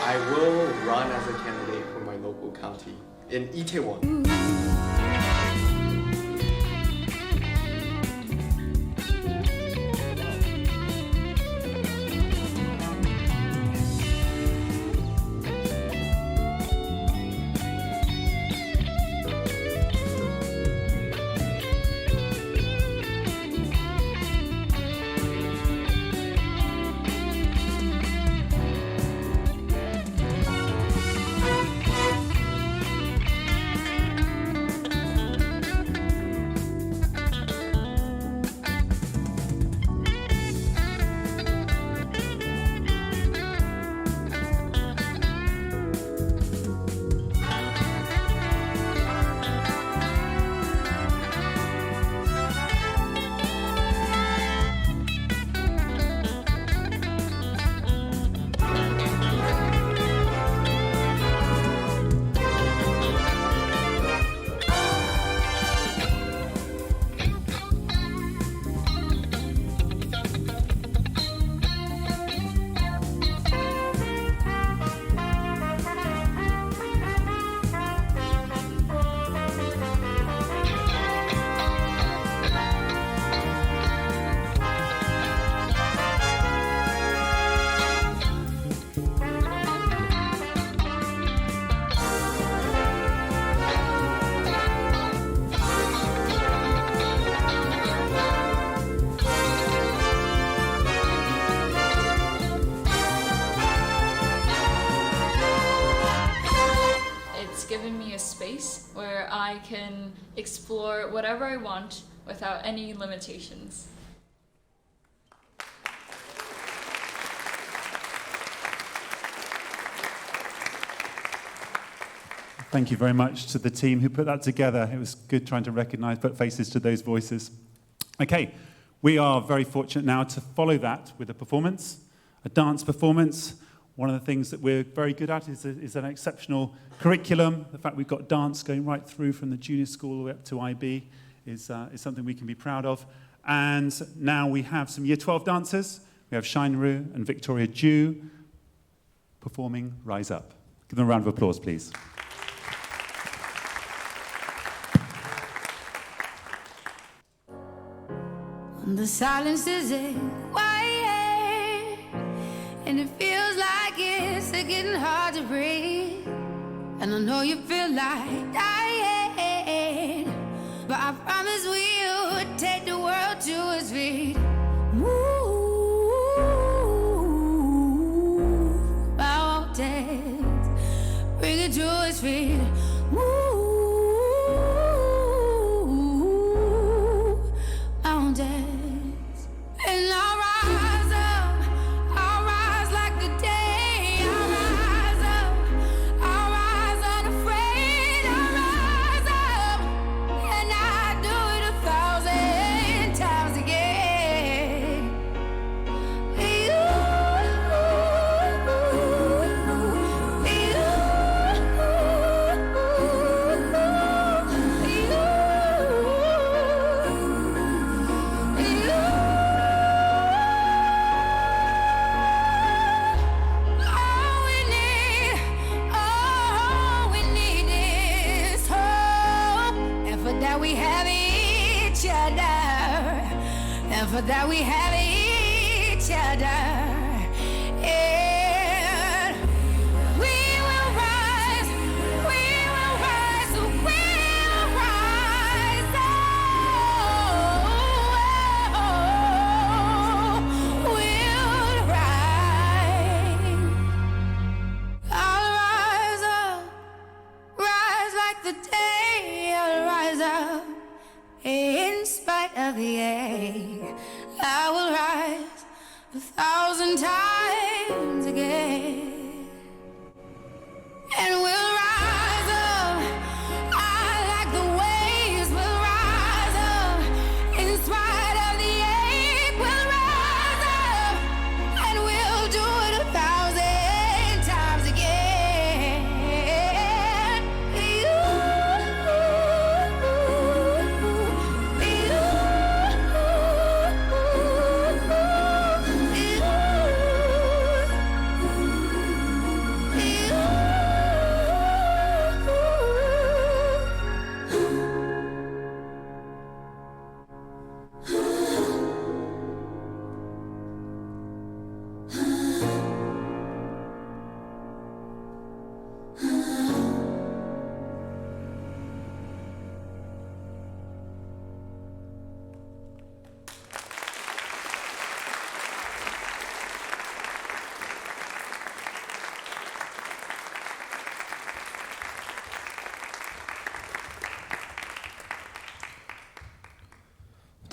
I will run as a candidate for my local county in Itaewon. Where I can explore whatever I want without any limitations. Thank you very much to the team who put that together. It was good trying to recognize, put faces to those voices. Okay, we are very fortunate now to follow that with a performance a dance performance. One of the things that we're very good at is an exceptional curriculum. The fact we've got dance going right through from the junior school all the way up to IB is something we can be proud of. And now we have some Year 12 dancers. We have Shine Rue and Victoria Jeju performing Rise Up. Give them a round of applause, please. The silence is quiet, and it feels like it's getting hard to breathe. And I know you feel like dying, but I promise we'll take the world to its feet. Move mountains, bring it to its feet. Move mountains. And I'll rise up, I'll rise like the day. I'll rise up, I'll rise unafraid. I'll rise up, and I do it 1,000 times again. That we have each other, and for that we have each other, and we will rise, we will rise, we'll rise, we'll rise. I'll rise up, rise like the day. I'll rise up in spite of the ache. I will rise 1,000 times again, and we'll rise up. I like the waves. We'll rise up in spite of the ache. We'll rise up, and we'll do it 1,000 times again.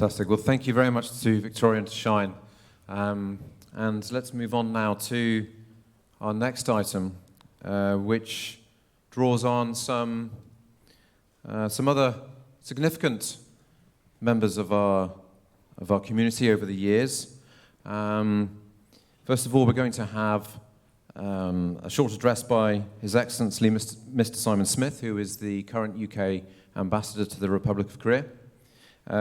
Fantastic. Well, thank you very much to Victoria and to Shine. And let's move on now to our next item, which draws on some other significant members of our community over the years. First of all, we're going to have a short address by His Excellency Mr. Simon Smith, who is the current UK Ambassador to the Republic of Korea.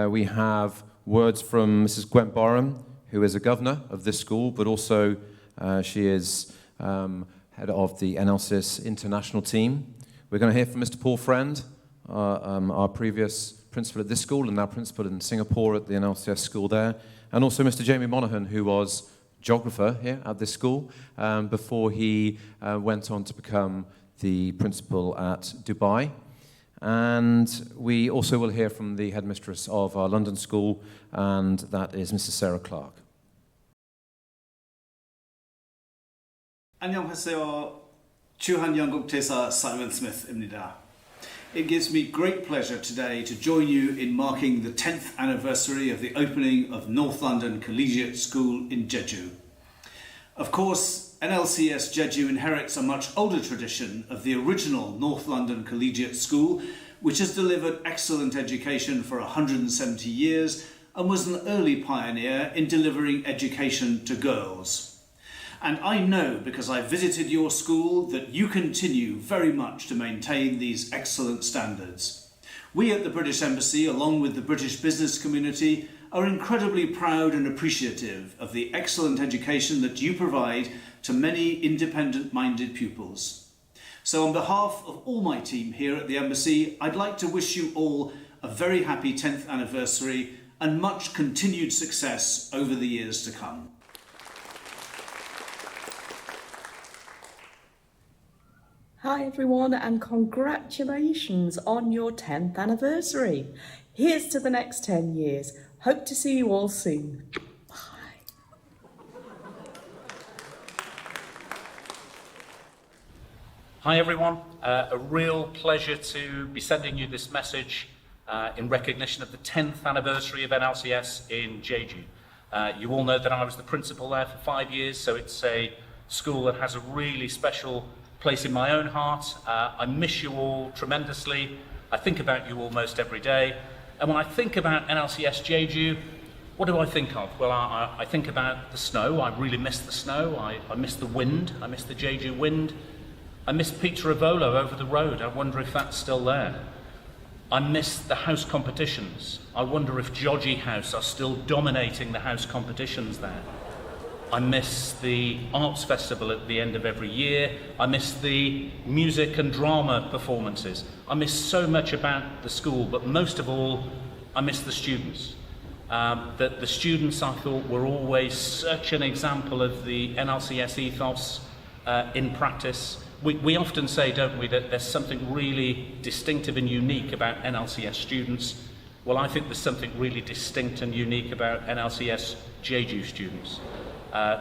We have words from Mrs. Gwen Boren, who is a governor of this school, but also she is head of the NLCS international team. We're going to hear from Mr. Paul Friend, our previous principal at this school and now principal in Singapore at the NLCS school there, and also Mr. Jamie Monaghan, who was geographer here at this school before he went on to become the principal at Dubai. And we also will hear from the headmistress of our London school, and that is Mrs. Sarah Clark. 안녕하세요. 주한영국대사 Simon Smith입니다. It gives me great pleasure today to join you in marking the 10th anniversary of the opening of North London Collegiate School in Jeju. Of course, NLCS Jeju inherits a much older tradition of the original North London Collegiate School, which has delivered excellent education for 170 years and was an early pioneer in delivering education to girls. And I know, because I visited your school, that you continue very much to maintain these excellent standards. We at the British Embassy, along with the British business community, are incredibly proud and appreciative of the excellent education that you provide to many independent-minded pupils. So on behalf of all my team here at the Embassy, I'd like to wish you all a very happy 10th anniversary and much continued success over the years to come. Hi everyone, and congratulations on your 10th anniversary. Here's to the next 10 years. Hope to see you all soon. Hi everyone, a real pleasure to be sending you this message in recognition of the 10th anniversary of NLCS in Jeju. You all know that I was the principal there for 5 years, so it's a school that has a really special place in my own heart. I miss you all tremendously. I think about you almost every day. And when I think about NLCS Jeju, what do I think of? Well, I think about the snow. I really miss the snow. I miss the wind. I miss the Jeju wind. I miss Pizza Evolo over the road. I wonder if that's still there. I miss the house competitions. I wonder if Joji House are still dominating the house competitions there. I miss the arts festival at the end of every year. I miss the music and drama performances. I miss so much about the school, but most of all, I miss the students. The students, I thought, were always such an example of the NLCS ethos in practice. We often say, don't we, that there's something really distinctive and unique about NLCS students. Well, I think there's something really distinct and unique about NLCS Jeju students.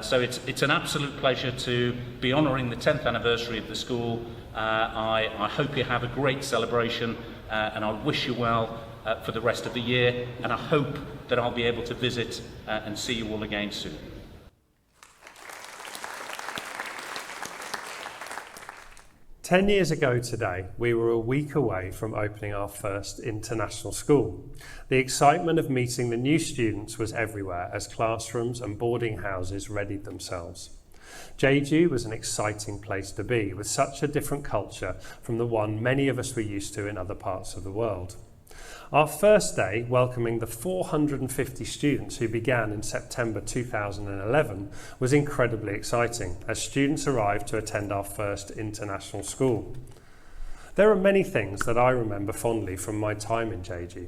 So it's an absolute pleasure to be honouring the 10th anniversary of the school. I hope you have a great celebration and I wish you well for the rest of the year, and I hope that I'll be able to visit and see you all again soon. Ten years ago today, we were a week away from opening our first international school. The excitement of meeting the new students was everywhere as classrooms and boarding houses readied themselves. Jeju was an exciting place to be, with such a different culture from the one many of us were used to in other parts of the world. Our first day, welcoming the 450 students who began in September 2011, was incredibly exciting as students arrived to attend our first international school. There are many things that I remember fondly from my time in Jeju.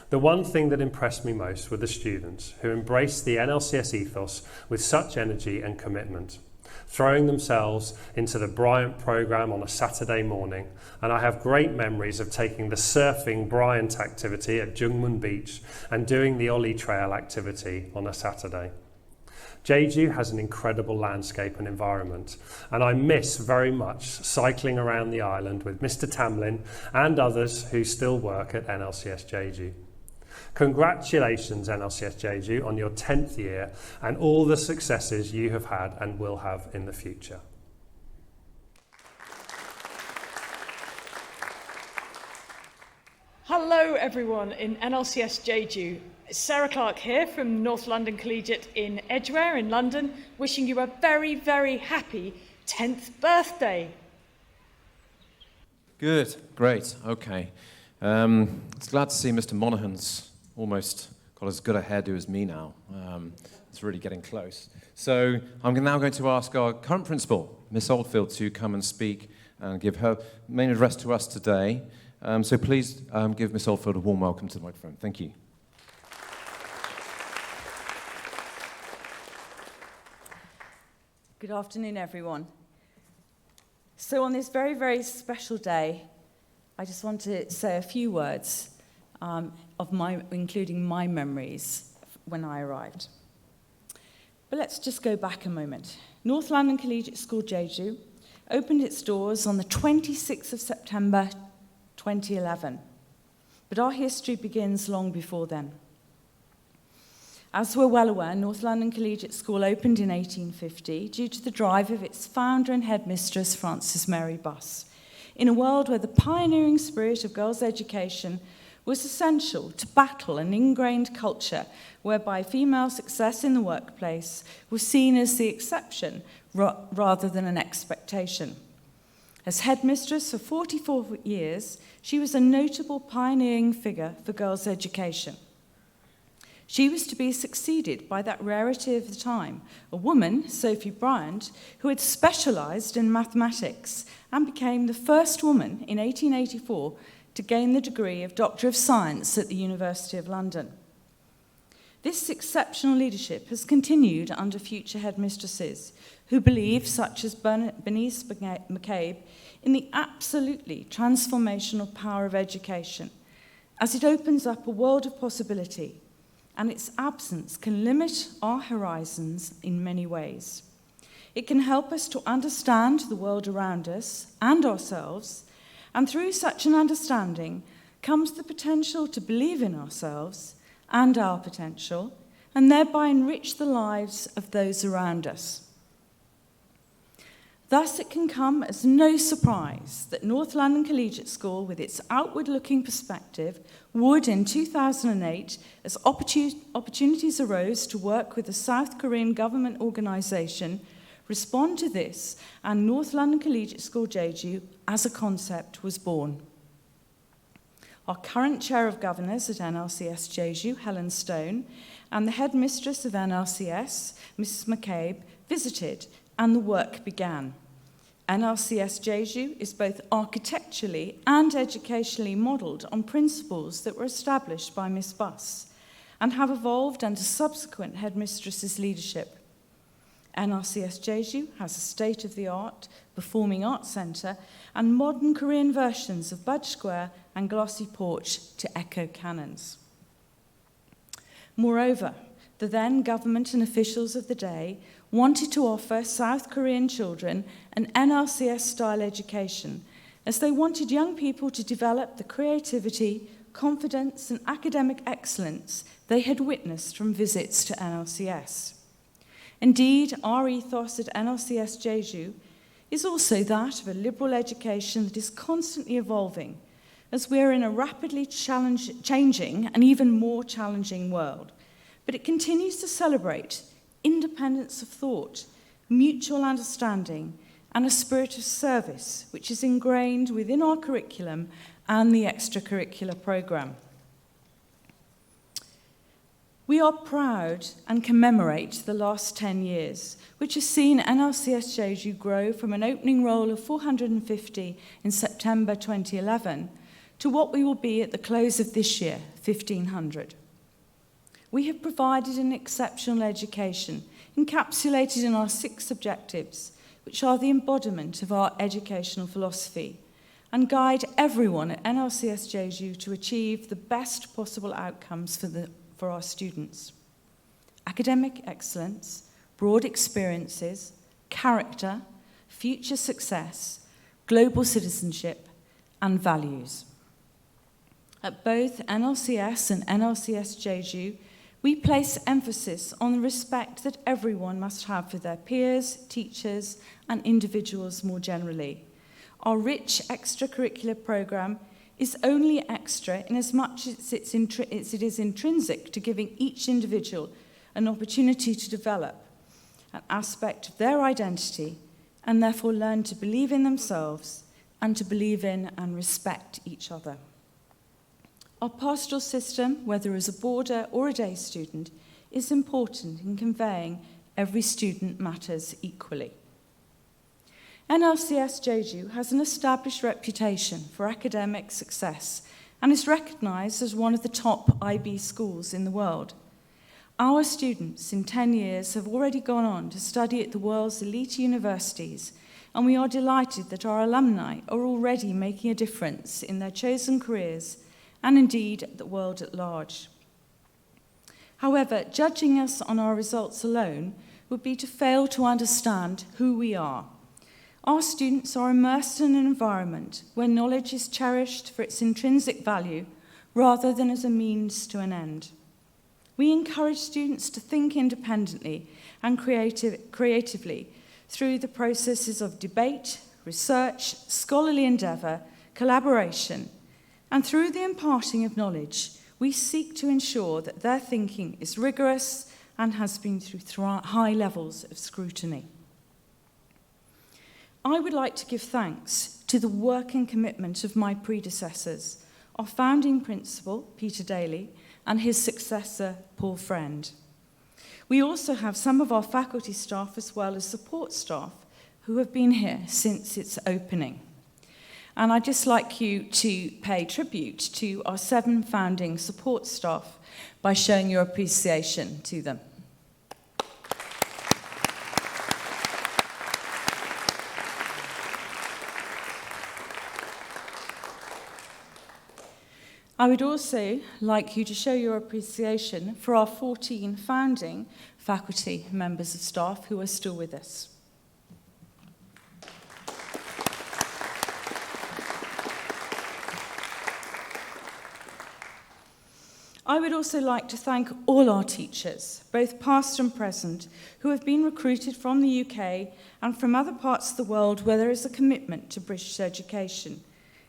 The one thing that impressed me most were the students who embraced the NLCS ethos with such energy and commitment, throwing themselves into the Bryant programme on a Saturday morning, and I have great memories of taking the surfing Bryant activity at Jungmun Beach and doing the Ollie Trail activity on a Saturday. Jeju has an incredible landscape and environment, and I miss very much cycling around the island with Mr. Tamlin and others who still work at NLCS Jeju. Congratulations, NLCS Jeju, on your 10th year and all the successes you have had and will have in the future. Hello everyone in NLCS Jeju. Sarah Clark here from North London Collegiate in Edgware in London, wishing you a very, very happy 10th birthday. Good, great, okay. It's glad to see Mr. Monaghan's almost got as good a hairdo as me now. It's really getting close. So I'm now going to ask our current principal, Miss Oldfield, to come and speak and give her main address to us today. So please give Miss Oldfield a warm welcome to the microphone. Thank you. Good afternoon, everyone. So on this very, very special day, I just want to say a few words including my memories when I arrived. But let's just go back a moment. North London Collegiate School Jeju opened its doors on the 26th of September 2011. But our history begins long before then. As we're well aware, North London Collegiate School opened in 1850 due to the drive of its founder and headmistress, Frances Mary Buss, in a world where the pioneering spirit of girls' education was essential to battle an ingrained culture whereby female success in the workplace was seen as the exception rather than an expectation. As headmistress for 44 years, she was a notable pioneering figure for girls' education. She was to be succeeded by that rarity of the time, a woman, Sophie Bryant, who had specialised in mathematics and became the first woman in 1884 to gain the degree of Doctor of Science at the University of London. This exceptional leadership has continued under future headmistresses who believe, such as Bernice McCabe, in the absolutely transformational power of education, as it opens up a world of possibility, and its absence can limit our horizons in many ways. It can help us to understand the world around us and ourselves, and through such an understanding comes the potential to believe in ourselves and our potential, and thereby enrich the lives of those around us. Thus, it can come as no surprise that North London Collegiate School, with its outward-looking perspective, would, in 2008, as opportunities arose to work with the South Korean government organisation, respond to this, and North London Collegiate School Jeju, as a concept, was born. Our current Chair of Governors at NLCS Jeju, Helen Stone, and the Headmistress of NLCS, Mrs. McCabe, visited, and the work began. NLCS Jeju is both architecturally and educationally modelled on principles that were established by Miss Buss and have evolved under subsequent headmistresses' leadership. NLCS Jeju has a state-of-the-art performing arts centre and modern Korean versions of Budge Square and Glossy Porch to echo canons. Moreover, the then government and officials of the day wanted to offer South Korean children an NLCS-style education, as they wanted young people to develop the creativity, confidence, and academic excellence they had witnessed from visits to NLCS. Indeed, our ethos at NLCS Jeju is also that of a liberal education that is constantly evolving, as we are in a rapidly changing and even more challenging world. But it continues to celebrate independence of thought, mutual understanding, and a spirit of service, which is ingrained within our curriculum and the extracurricular programme. We are proud and commemorate the last 10 years, which has seen NLCS Jeju grow from an opening roll of 450 in September 2011 to what we will be at the close of this year, 1,500. We have provided an exceptional education encapsulated in our 6 objectives, which are the embodiment of our educational philosophy, and guide everyone at NLCS Jeju to achieve the best possible outcomes for our students. Academic excellence, broad experiences, character, future success, global citizenship, and values. At both NLCS and NLCS Jeju, we place emphasis on the respect that everyone must have for their peers, teachers, and individuals more generally. Our rich extracurricular programme is only extra in as much as it is intrinsic to giving each individual an opportunity to develop an aspect of their identity and therefore learn to believe in themselves and to believe in and respect each other. Our pastoral system, whether as a boarder or a day student, is important in conveying every student matters equally. NLCS Jeju has an established reputation for academic success and is recognised as one of the top IB schools in the world. Our students in 10 years have already gone on to study at the world's elite universities, and we are delighted that our alumni are already making a difference in their chosen careers and indeed the world at large. However, judging us on our results alone would be to fail to understand who we are. Our students are immersed in an environment where knowledge is cherished for its intrinsic value rather than as a means to an end. We encourage students to think independently and creatively through the processes of debate, research, scholarly endeavour, collaboration, And through the imparting of knowledge, we seek to ensure that their thinking is rigorous and has been through high levels of scrutiny. I would like to give thanks to the work and commitment of my predecessors, our founding principal, Peter Daly, and his successor, Paul Friend. We also have some of our faculty staff as well as support staff who have been here since its opening. And I'd just like you to pay tribute to our 7 founding support staff by showing your appreciation to them. I would also like you to show your appreciation for our 14 founding faculty members of staff who are still with us. I would also like to thank all our teachers, both past and present, who have been recruited from the UK and from other parts of the world where there is a commitment to British education,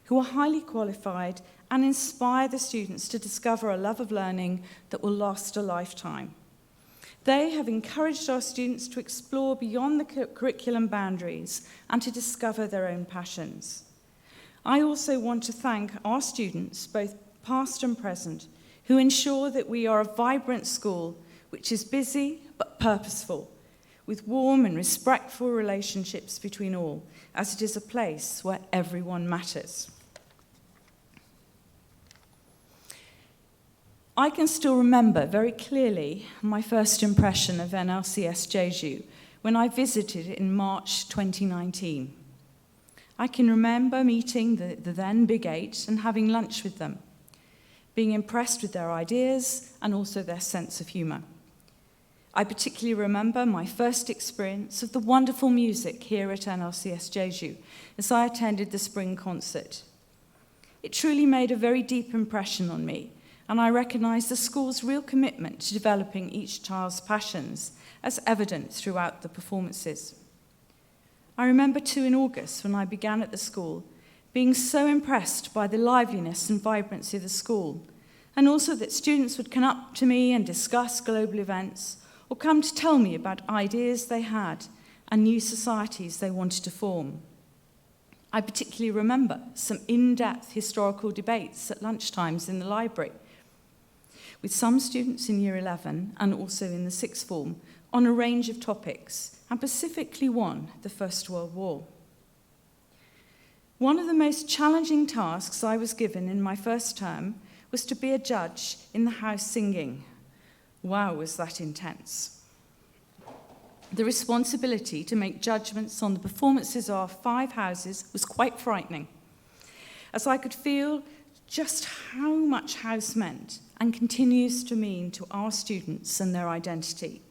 who are highly qualified and inspire the students to discover a love of learning that will last a lifetime. They have encouraged our students to explore beyond the curriculum boundaries and to discover their own passions. I also want to thank our students, both past and present, who ensure that we are a vibrant school which is busy but purposeful, with warm and respectful relationships between all, as it is a place where everyone matters. I can still remember very clearly my first impression of NLCS Jeju when I visited it in March 2019. I can remember meeting the then Big 8 and having lunch with them, being impressed with their ideas and also their sense of humour. I particularly remember my first experience of the wonderful music here at NLCS Jeju as I attended the spring concert. It truly made a very deep impression on me, and I recognise the school's real commitment to developing each child's passions, as evident throughout the performances. I remember too in August, when I began at the school, being so impressed by the liveliness and vibrancy of the school, and also that students would come up to me and discuss global events, or come to tell me about ideas they had and new societies they wanted to form. I particularly remember some in-depth historical debates at lunchtimes in the library, with some students in Year 11 and also in the sixth form on a range of topics, and specifically one, the First World War. One of the most challenging tasks I was given in my first term was to be a judge in the house singing. Wow, was that intense. The responsibility to make judgments on the performances of our 5 houses was quite frightening, as I could feel just how much house meant and continues to mean to our students and their identity.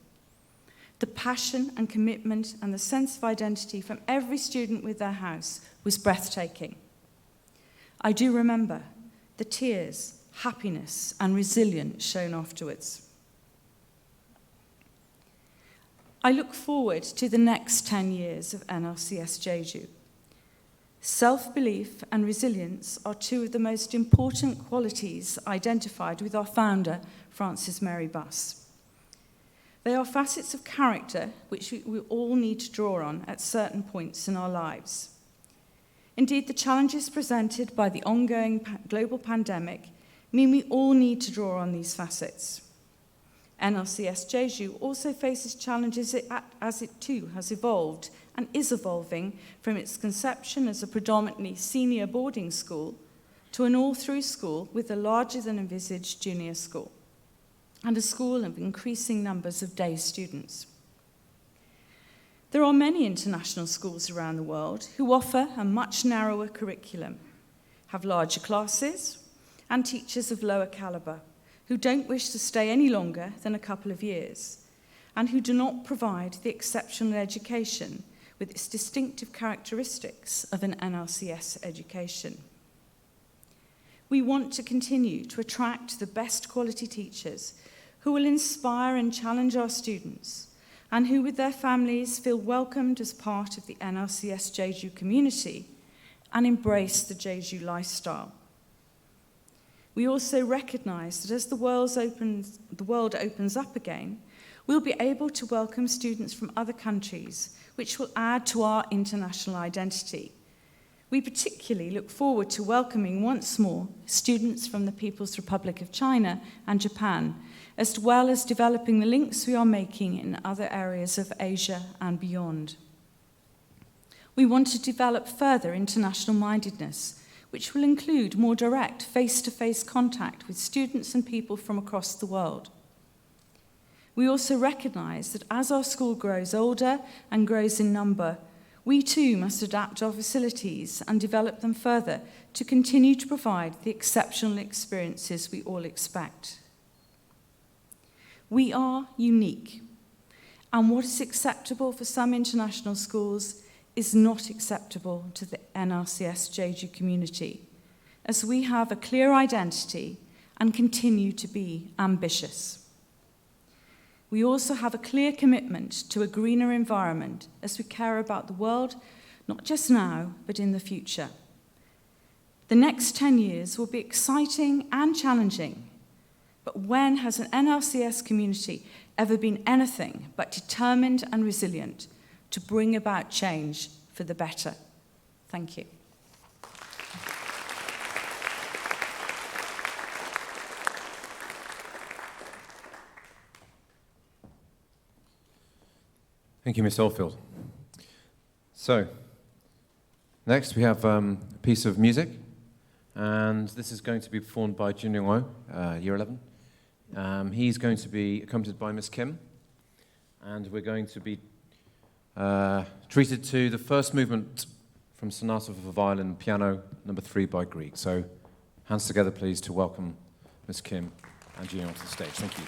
The passion and commitment and the sense of identity from every student with their house was breathtaking. I do remember the tears, happiness, and resilience shown afterwards. I look forward to the next 10 years of NLCS Jeju. Self-belief and resilience are 2 of the most important qualities identified with our founder, Frances Mary Buss. They are facets of character which we all need to draw on at certain points in our lives. Indeed, the challenges presented by the ongoing global pandemic mean we all need to draw on these facets. NLCS Jeju also faces challenges as it too has evolved and is evolving from its conception as a predominantly senior boarding school to an all-through school with a larger than envisaged junior school, and a school of increasing numbers of day students. There are many international schools around the world who offer a much narrower curriculum, have larger classes, and teachers of lower calibre, who don't wish to stay any longer than a couple of years, and who do not provide the exceptional education with its distinctive characteristics of an NLCS education. We want to continue to attract the best quality teachers who will inspire and challenge our students, and who with their families feel welcomed as part of the NLCS Jeju community and embrace the Jeju lifestyle. We also recognise that as the world opens up again, we'll be able to welcome students from other countries, which will add to our international identity. We particularly look forward to welcoming once more students from the People's Republic of China and Japan, as well as developing the links we are making in other areas of Asia and beyond. We want to develop further international mindedness, which will include more direct face-to-face contact with students and people from across the world. We also recognise that as our school grows older and grows in number, we too must adapt our facilities and develop them further to continue to provide the exceptional experiences we all expect. We are unique, and what is acceptable for some international schools is not acceptable to the NLCS Jeju community, as we have a clear identity and continue to be ambitious. We also have a clear commitment to a greener environment as we care about the world, not just now, but in the future. The next 10 years will be exciting and challenging, but when has an NLCS community ever been anything but determined and resilient to bring about change for the better? Thank you. Thank you, Miss Oldfield. So, next we have a piece of music, and this is going to be performed by Jin Young-ho, Year 11. He's going to be accompanied by Miss Kim, and we're going to be treated to the first movement from Sonata for Violin and Piano, number 3 by Grieg. So, hands together, please, to welcome Miss Kim and Jin Young to the stage. Thank you.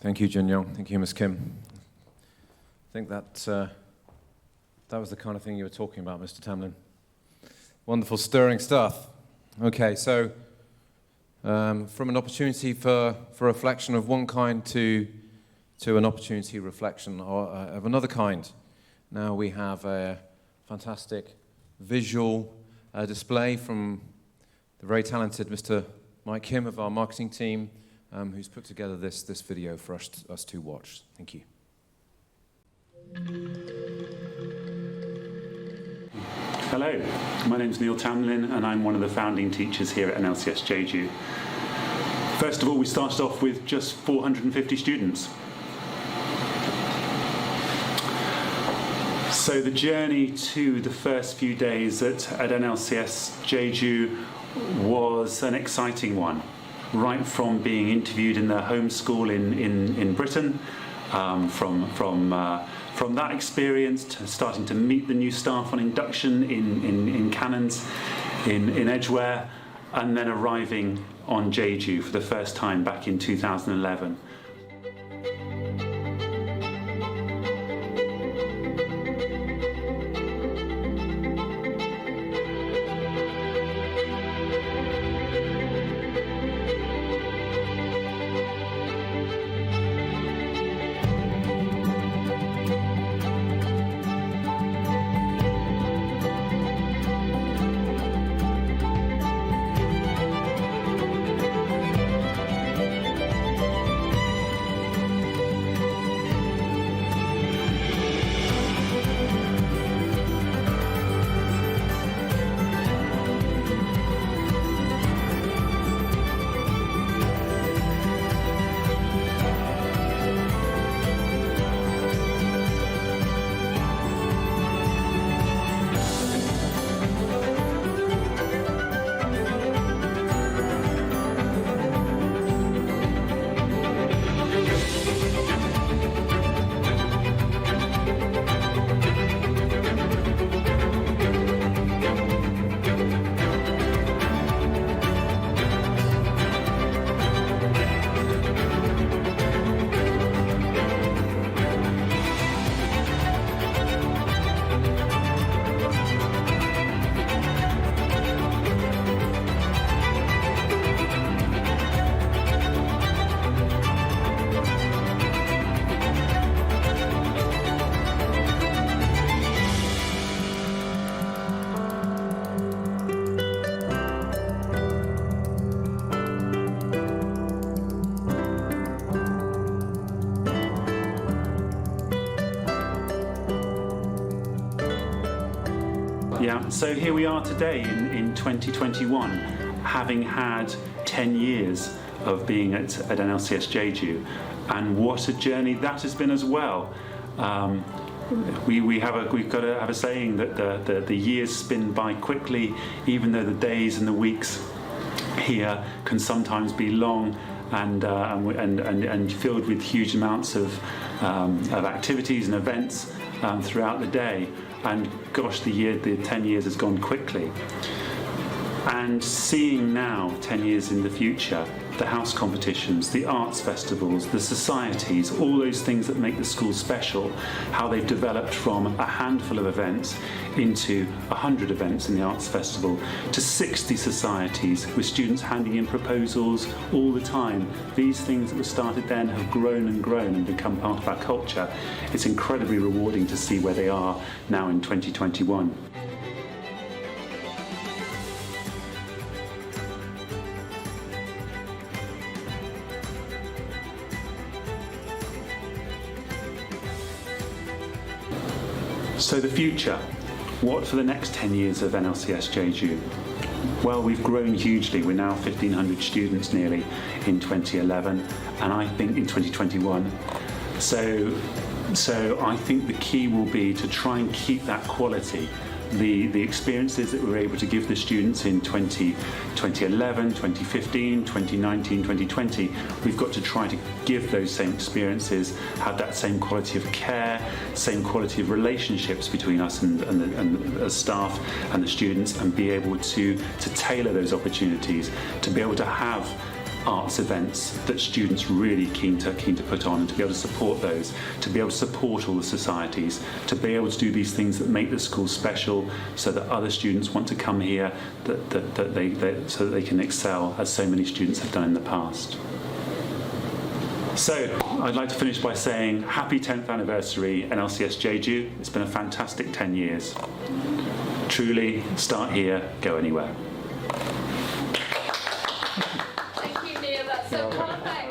Thank you, Jin Young. Thank you, Ms. Kim. I think that was the kind of thing you were talking about, Mr. Tamlin. Wonderful, stirring stuff. Okay, so from an opportunity for reflection of one kind to an opportunity reflection of another kind. Now we have a fantastic visual display from the very talented Mr. Mike Kim of our marketing team, who's put together this video for us to watch. Thank you. Hello, my name's Neil Tamlin and I'm one of the founding teachers here at NLCS Jeju. First of all, we started off with just 450 students. So the journey to the first few days at NLCS Jeju was an exciting one. Right from being interviewed in their home school in Britain, from that experience to starting to meet the new staff on induction in Cannons in Edgware, and then arriving on Jeju for the first time back in 2011. Yeah, so here we are today in 2021, having had 10 years of being at NLCS Jeju, and what a journey that has been as well. We've got to have a saying that the years spin by quickly, even though the days and the weeks here can sometimes be long and filled with huge amounts of activities and events throughout the day. And gosh, the 10 years has gone quickly. And seeing now, 10 years in the future, the house competitions, the arts festivals, the societies, all those things that make the school special, how they've developed from a handful of events into 100 events in the arts festival to 60 societies with students handing in proposals all the time. These things that were started then have grown and grown and become part of our culture. It's incredibly rewarding to see where they are now in 2021. So the future, what for the next 10 years of NLCS Jeju? Well, we've grown hugely. We're now 1,500 students nearly in 2011, and I think in 2021. So I think the key will be to try and keep that quality. The experiences that we were able to give the students in 2011, 2015, 2019, 2020, we've got to try to give those same experiences, have that same quality of care, same quality of relationships between us and the staff and the students, and be able to tailor those opportunities, to be able to have arts events that students really keen to put on, and to be able to support those, to be able to support all the societies, to be able to do these things that make the school special, so that other students want to come here, so that they can excel, as so many students have done in the past. So, I'd like to finish by saying happy 10th anniversary NLCS Jeju. It's been a fantastic 10 years. Truly, start here, go anywhere. Thank you, Neil. That's so perfect.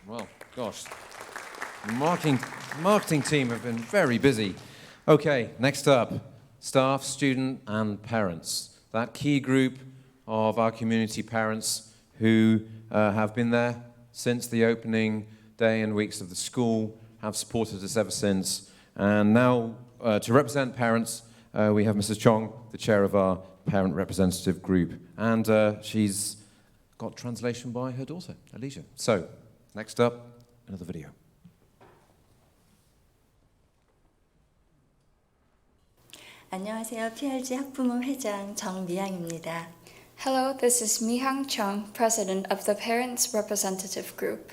Well, gosh, the marketing team have been very busy. Okay, next up, staff, student, and parents. That key group of our community parents who have been there since the opening day and weeks of the school, have supported us ever since. And now, to represent parents, we have Mrs. Chong, the chair of our parent representative group. And she's got translation by her daughter, Alicia. So, next up, another video. 안녕하세요. PRG 학부모 회장 정미향입니다. Hello, this is Mi-hang Chung, President of the Parents Representative Group.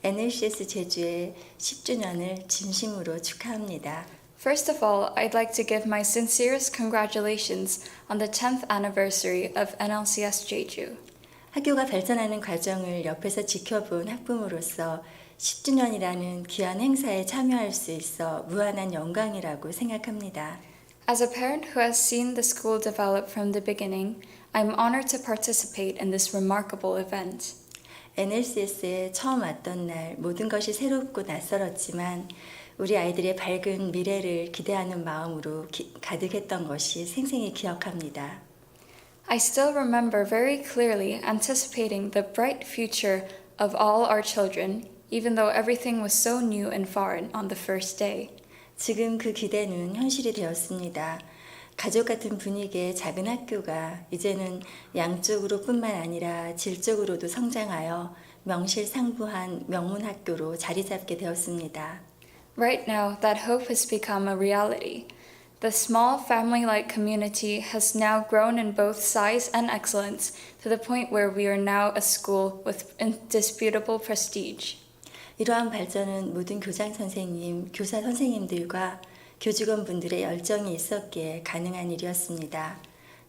NLCS 제주의 10주년을 진심으로 축하합니다. First of all, I'd like to give my sincerest congratulations on the 10th anniversary of NLCS Jeju. 학교가 발전하는 과정을 옆에서 지켜본 학부모로서 10주년이라는 귀한 행사에 참여할 수 있어 무한한 영광이라고 생각합니다. As a parent who has seen the school develop from the beginning, I'm honored to participate in this remarkable event. NLCS에 처음 왔던 날 모든 것이 새롭고 낯설었지만 우리 아이들의 밝은 미래를 기대하는 마음으로 가득했던 것이 생생히 기억합니다. I still remember very clearly anticipating the bright future of all our children, even though everything was so new and foreign on the first day. 지금 그 기대는 현실이 되었습니다. 가족 같은 분위기의 작은 학교가 이제는 양적으로 뿐만 아니라 질적으로도 성장하여 명실상부한 명문 학교로 자리 잡게 되었습니다. Right now, that hope has become a reality. The small family-like community has now grown in both size and excellence to the point where we are now a school with indisputable prestige. 이러한 발전은 모든 교장 선생님, 교사 선생님들과 교직원분들의 열정이 있었기에 가능한 일이었습니다.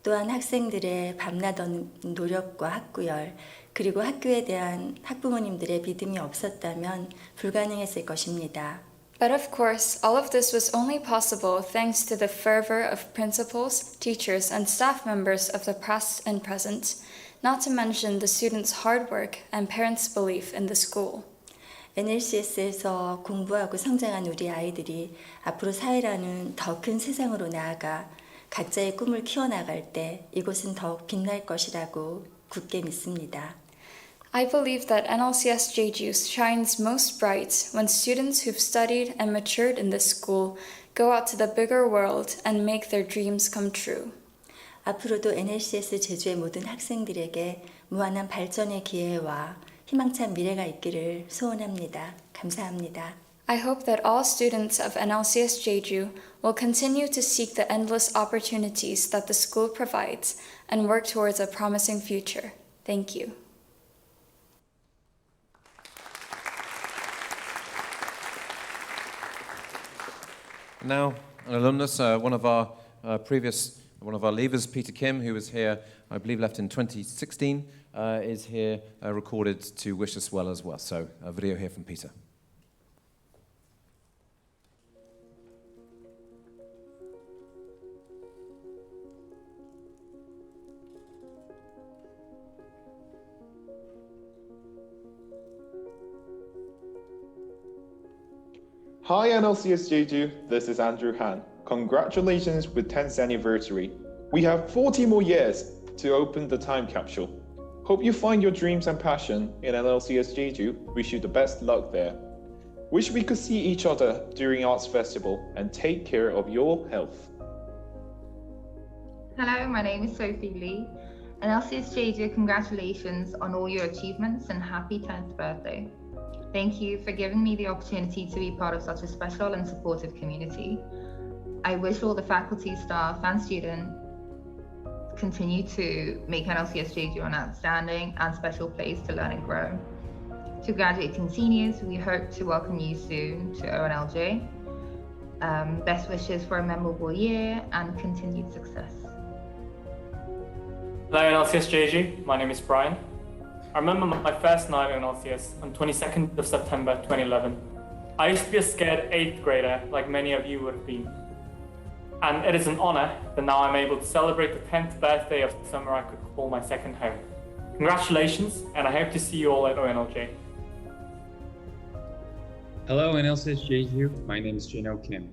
또한 학생들의 밤낮 노력과 학구열, 그리고 학교에 대한 학부모님들의 믿음이 없었다면 불가능했을 것입니다. But of course, all of this was only possible thanks to the fervor of principals, teachers, and staff members of the past and present, not to mention the students' hard work and parents' belief in the school. NLCS에서 공부하고 성장한 우리 아이들이 앞으로 사회라는 더 큰 세상으로 나아가 각자의 꿈을 키워나갈 때 이곳은 더욱 빛날 것이라고 굳게 믿습니다. I believe that NLCS Jeju shines most bright when students who've studied and matured in this school go out to the bigger world and make their dreams come true. 앞으로도 NLCS 제주의 모든 학생들에게 무한한 발전의 기회와 희망찬 미래가 있기를 소원합니다. 감사합니다. I hope that all students of NLCS Jeju will continue to seek the endless opportunities that the school provides and work towards a promising future. Thank you. Now, an alumnus, one of our leavers, Peter Kim, who was here, I believe left in 2016, is here recorded to wish us well as well. So a video here from Peter. Hi NLCS Jeju, this is Andrew Han. Congratulations with 10th anniversary. We have 40 more years to open the time capsule. Hope you find your dreams and passion in NLCS Jeju. Wish you the best luck there. Wish we could see each other during Arts Festival and take care of your health. Hello, my name is Sophie Lee. NLCS Jeju, congratulations on all your achievements and happy 10th birthday. Thank you for giving me the opportunity to be part of such a special and supportive community. I wish all the faculty, staff, and students continue to make NLCS Jeju an outstanding and special place to learn and grow. To graduating seniors, we hope to welcome you soon to ONLJ. Best wishes for a memorable year and continued success. Hello NLCS Jeju, my name is Brian. I remember my first night in NLCS on 22nd of September 2011. I used to be a scared 8th grader like many of you would have been. And it is an honor that now I'm able to celebrate the 10th birthday of somewhere I could call my second home. Congratulations, and I hope to see you all at ONLJ. Hello NLCS Jeju, my name is Jino Kim.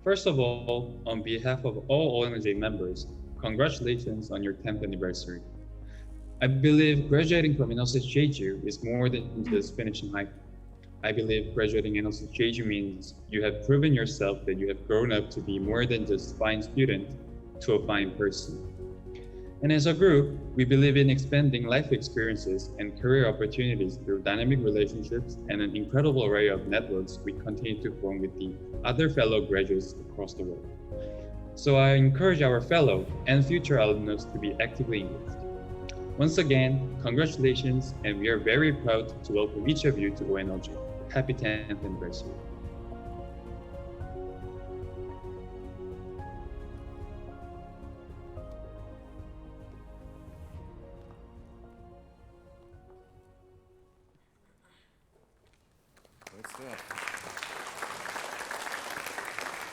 First of all, on behalf of all ONLJ members, congratulations on your 10th anniversary. I believe graduating from NLCS Jeju is more than just finishing high school. I believe graduating NLCS Jeju means you have proven yourself that you have grown up to be more than just a fine student to a fine person. And as a group, we believe in expanding life experiences and career opportunities through dynamic relationships and an incredible array of networks we continue to form with the other fellow graduates across the world. So I encourage our fellow and future alumnus to be actively engaged. Once again, congratulations, and we are very proud to welcome each of you to ONLJ. Happy 10th anniversary.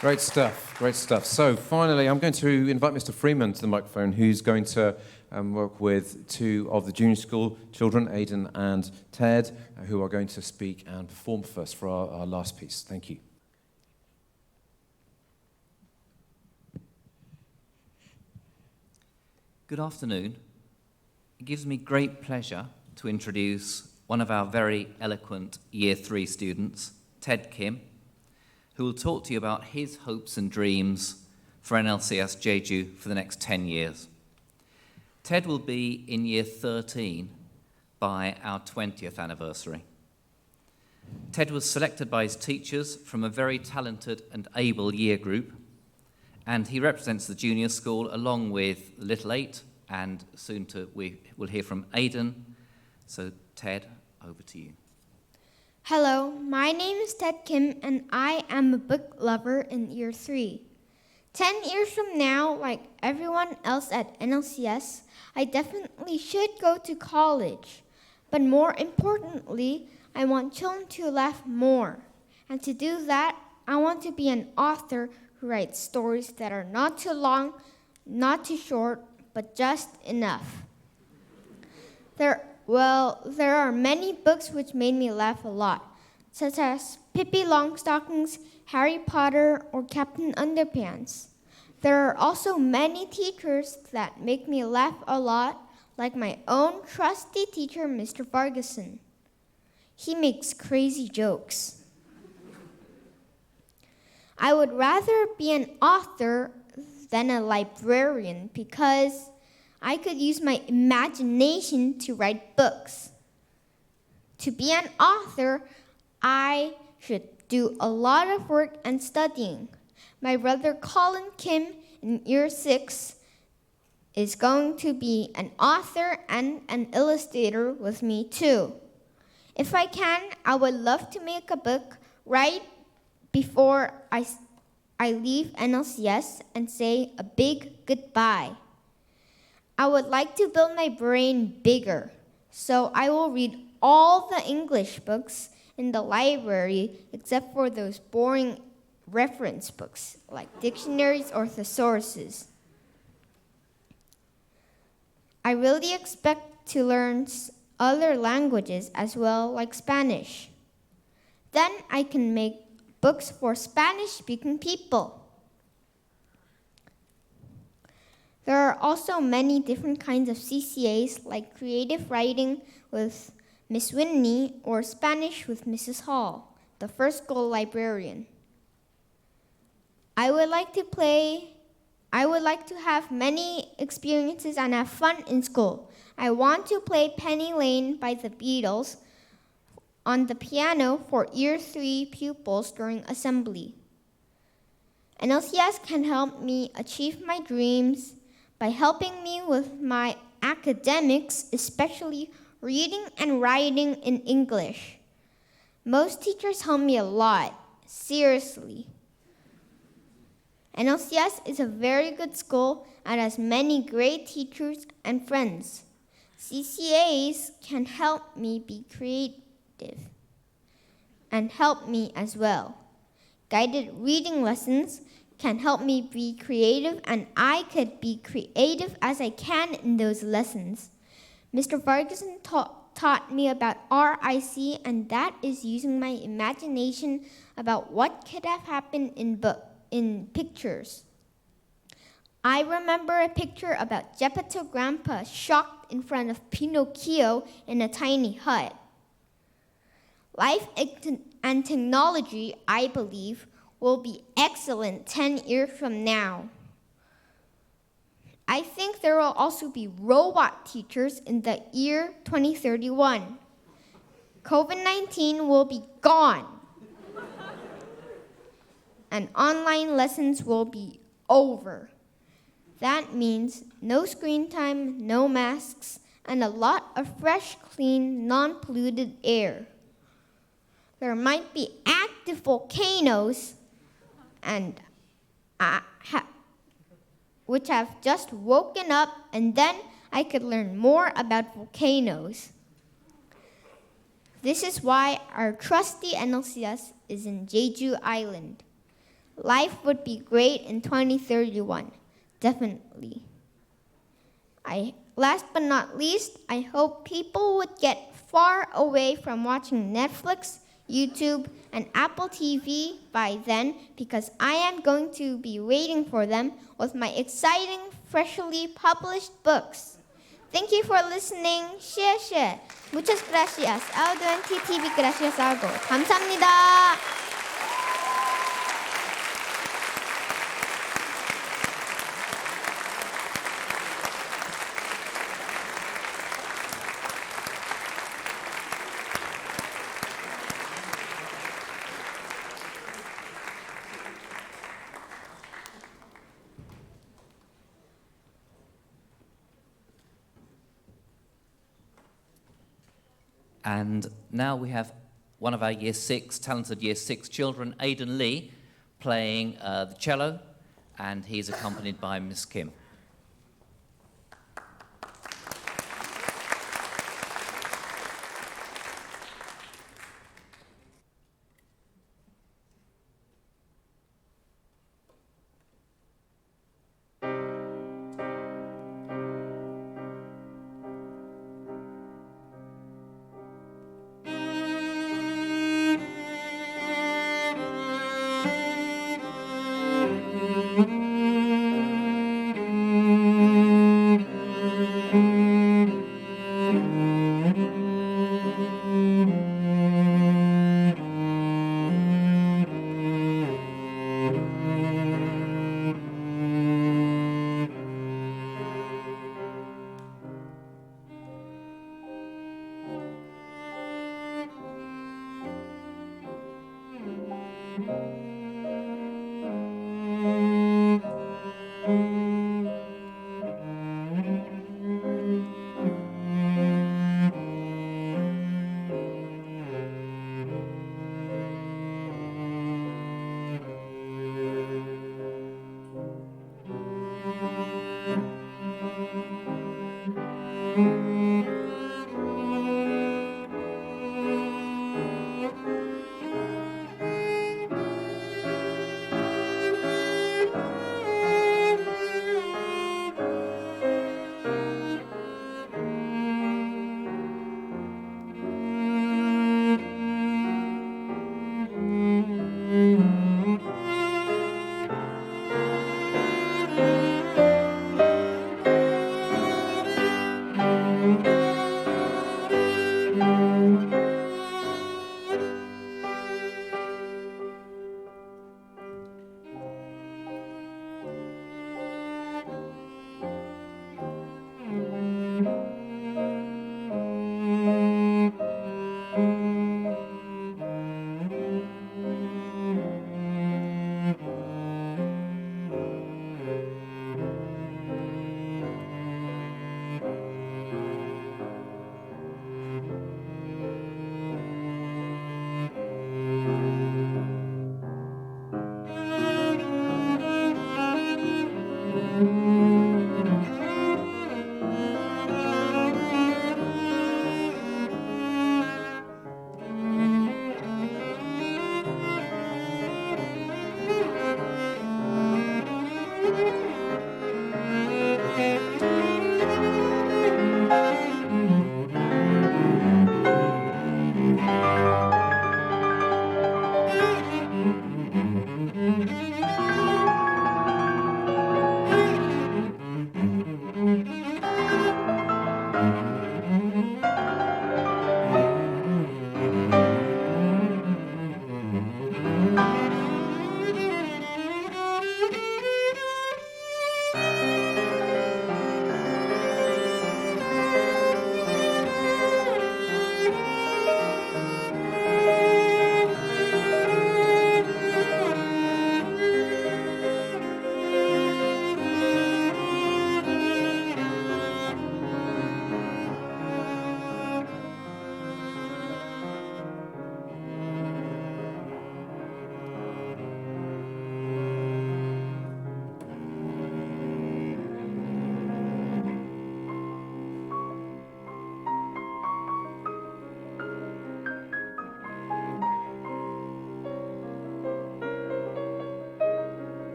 Great stuff, great stuff. So finally, I'm going to invite Mr. Freeman to the microphone, who's going to work with two of the junior school children, Aidan and Ted, who are going to speak and perform first for our last piece. Thank you. Good afternoon. It gives me great pleasure to introduce one of our very eloquent Year 3 students, Ted Kim, who will talk to you about his hopes and dreams for NLCS Jeju for the next 10 years. Ted will be in Year 13 by our 20th anniversary. Ted was selected by his teachers from a very talented and able year group, and he represents the junior school along with Little 8, and soon we will hear from Aidan. So Ted, over to you. Hello, my name is Ted Kim, and I am a book lover in Year 3. 10 years from now, like everyone else at NLCS, I definitely should go to college. But more importantly, I want children to laugh more. And to do that, I want to be an author who writes stories that are not too long, not too short, but just enough. There are many books which made me laugh a lot, such as Pippi Longstockings, Harry Potter, or Captain Underpants. There are also many teachers that make me laugh a lot, like my own trusty teacher, Mr. Ferguson. He makes crazy jokes. I would rather be an author than a librarian because I could use my imagination to write books. To be an author, I should do a lot of work and studying. My brother Colin Kim in Year 6 is going to be an author and an illustrator with me too. If I can, I would love to make a book right before I I leave NLCS and say a big goodbye. I would like to build my brain bigger, so I will read all the English books in the library except for those boring reference books like dictionaries or thesauruses. I really expect to learn other languages as well, like Spanish. Then I can make books for Spanish-speaking people. There are also many different kinds of CCAs, like creative writing with Miss Whitney or Spanish with Mrs. Hall, the first school librarian. I would like to have many experiences and have fun in school. I want to play Penny Lane by the Beatles on the piano for Year 3 pupils during assembly. NLCS can help me achieve my dreams by helping me with my academics, especially reading and writing in English. Most teachers help me a lot, seriously. NLCS is a very good school and has many great teachers and friends. CCAs can help me be creative and help me as well. Guided reading lessons can help me be creative, and I could be creative as I can in those lessons. Mr. Ferguson taught me about RIC, and that is using my imagination about what could have happened in pictures. I remember a picture about Geppetto Grandpa shocked in front of Pinocchio in a tiny hut. Life and technology, I believe, will be excellent 10 years from now. I think there will also be robot teachers in the year 2031. COVID-19 will be gone. And online lessons will be over. That means no screen time, no masks, and a lot of fresh, clean, non-polluted air. There might be active volcanoes and which have just woken up, and then I could learn more about volcanoes. This is why our trusty NLCS is in Jeju Island. Life would be great in 2031, definitely. Last but not least, I hope people would get far away from watching Netflix, YouTube, and Apple TV by then, because I am going to be waiting for them with my exciting, freshly published books. Thank you for listening. 谢谢. Muchas gracias. Audien TV, gracias algo. 감사합니다. And now we have one of our talented Year 6 children, Aidan Lee, playing the cello, and he's accompanied by Miss Kim.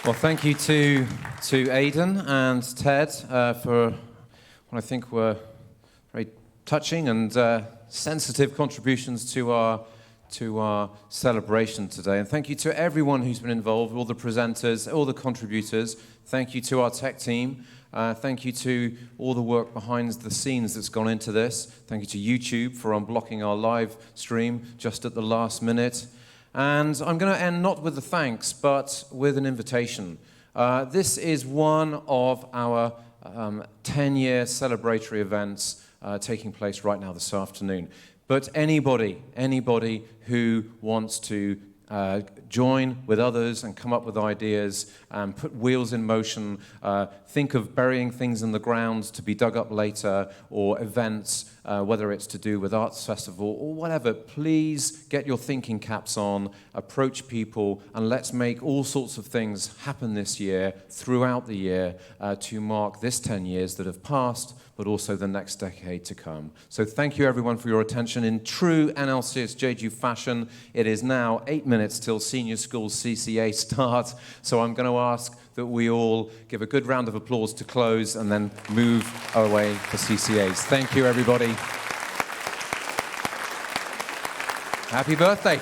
Well, thank you to Aidan and Ted for what I think were very touching and sensitive contributions to our celebration today. And thank you to everyone who's been involved, all the presenters, all the contributors. Thank you to our tech team. Thank you to all the work behind the scenes that's gone into this. Thank you to YouTube for unblocking our live stream just at the last minute. And I'm going to end not with the thanks, but with an invitation. This is one of our 10-year celebratory events taking place right now this afternoon. But anybody who wants to join with others and come up with ideas and put wheels in motion, think of burying things in the ground to be dug up later, or events, whether it's to do with arts festival or whatever, please get your thinking caps on, approach people, and let's make all sorts of things happen this year, throughout the year, to mark this 10 years that have passed, but also the next decade to come. So thank you everyone for your attention. In true NLCS Jeju fashion, it is now 8 minutes till senior school CCA start. So I'm going to ask that we all give a good round of applause to close and then move away for CCAs. Thank you everybody. Happy birthday.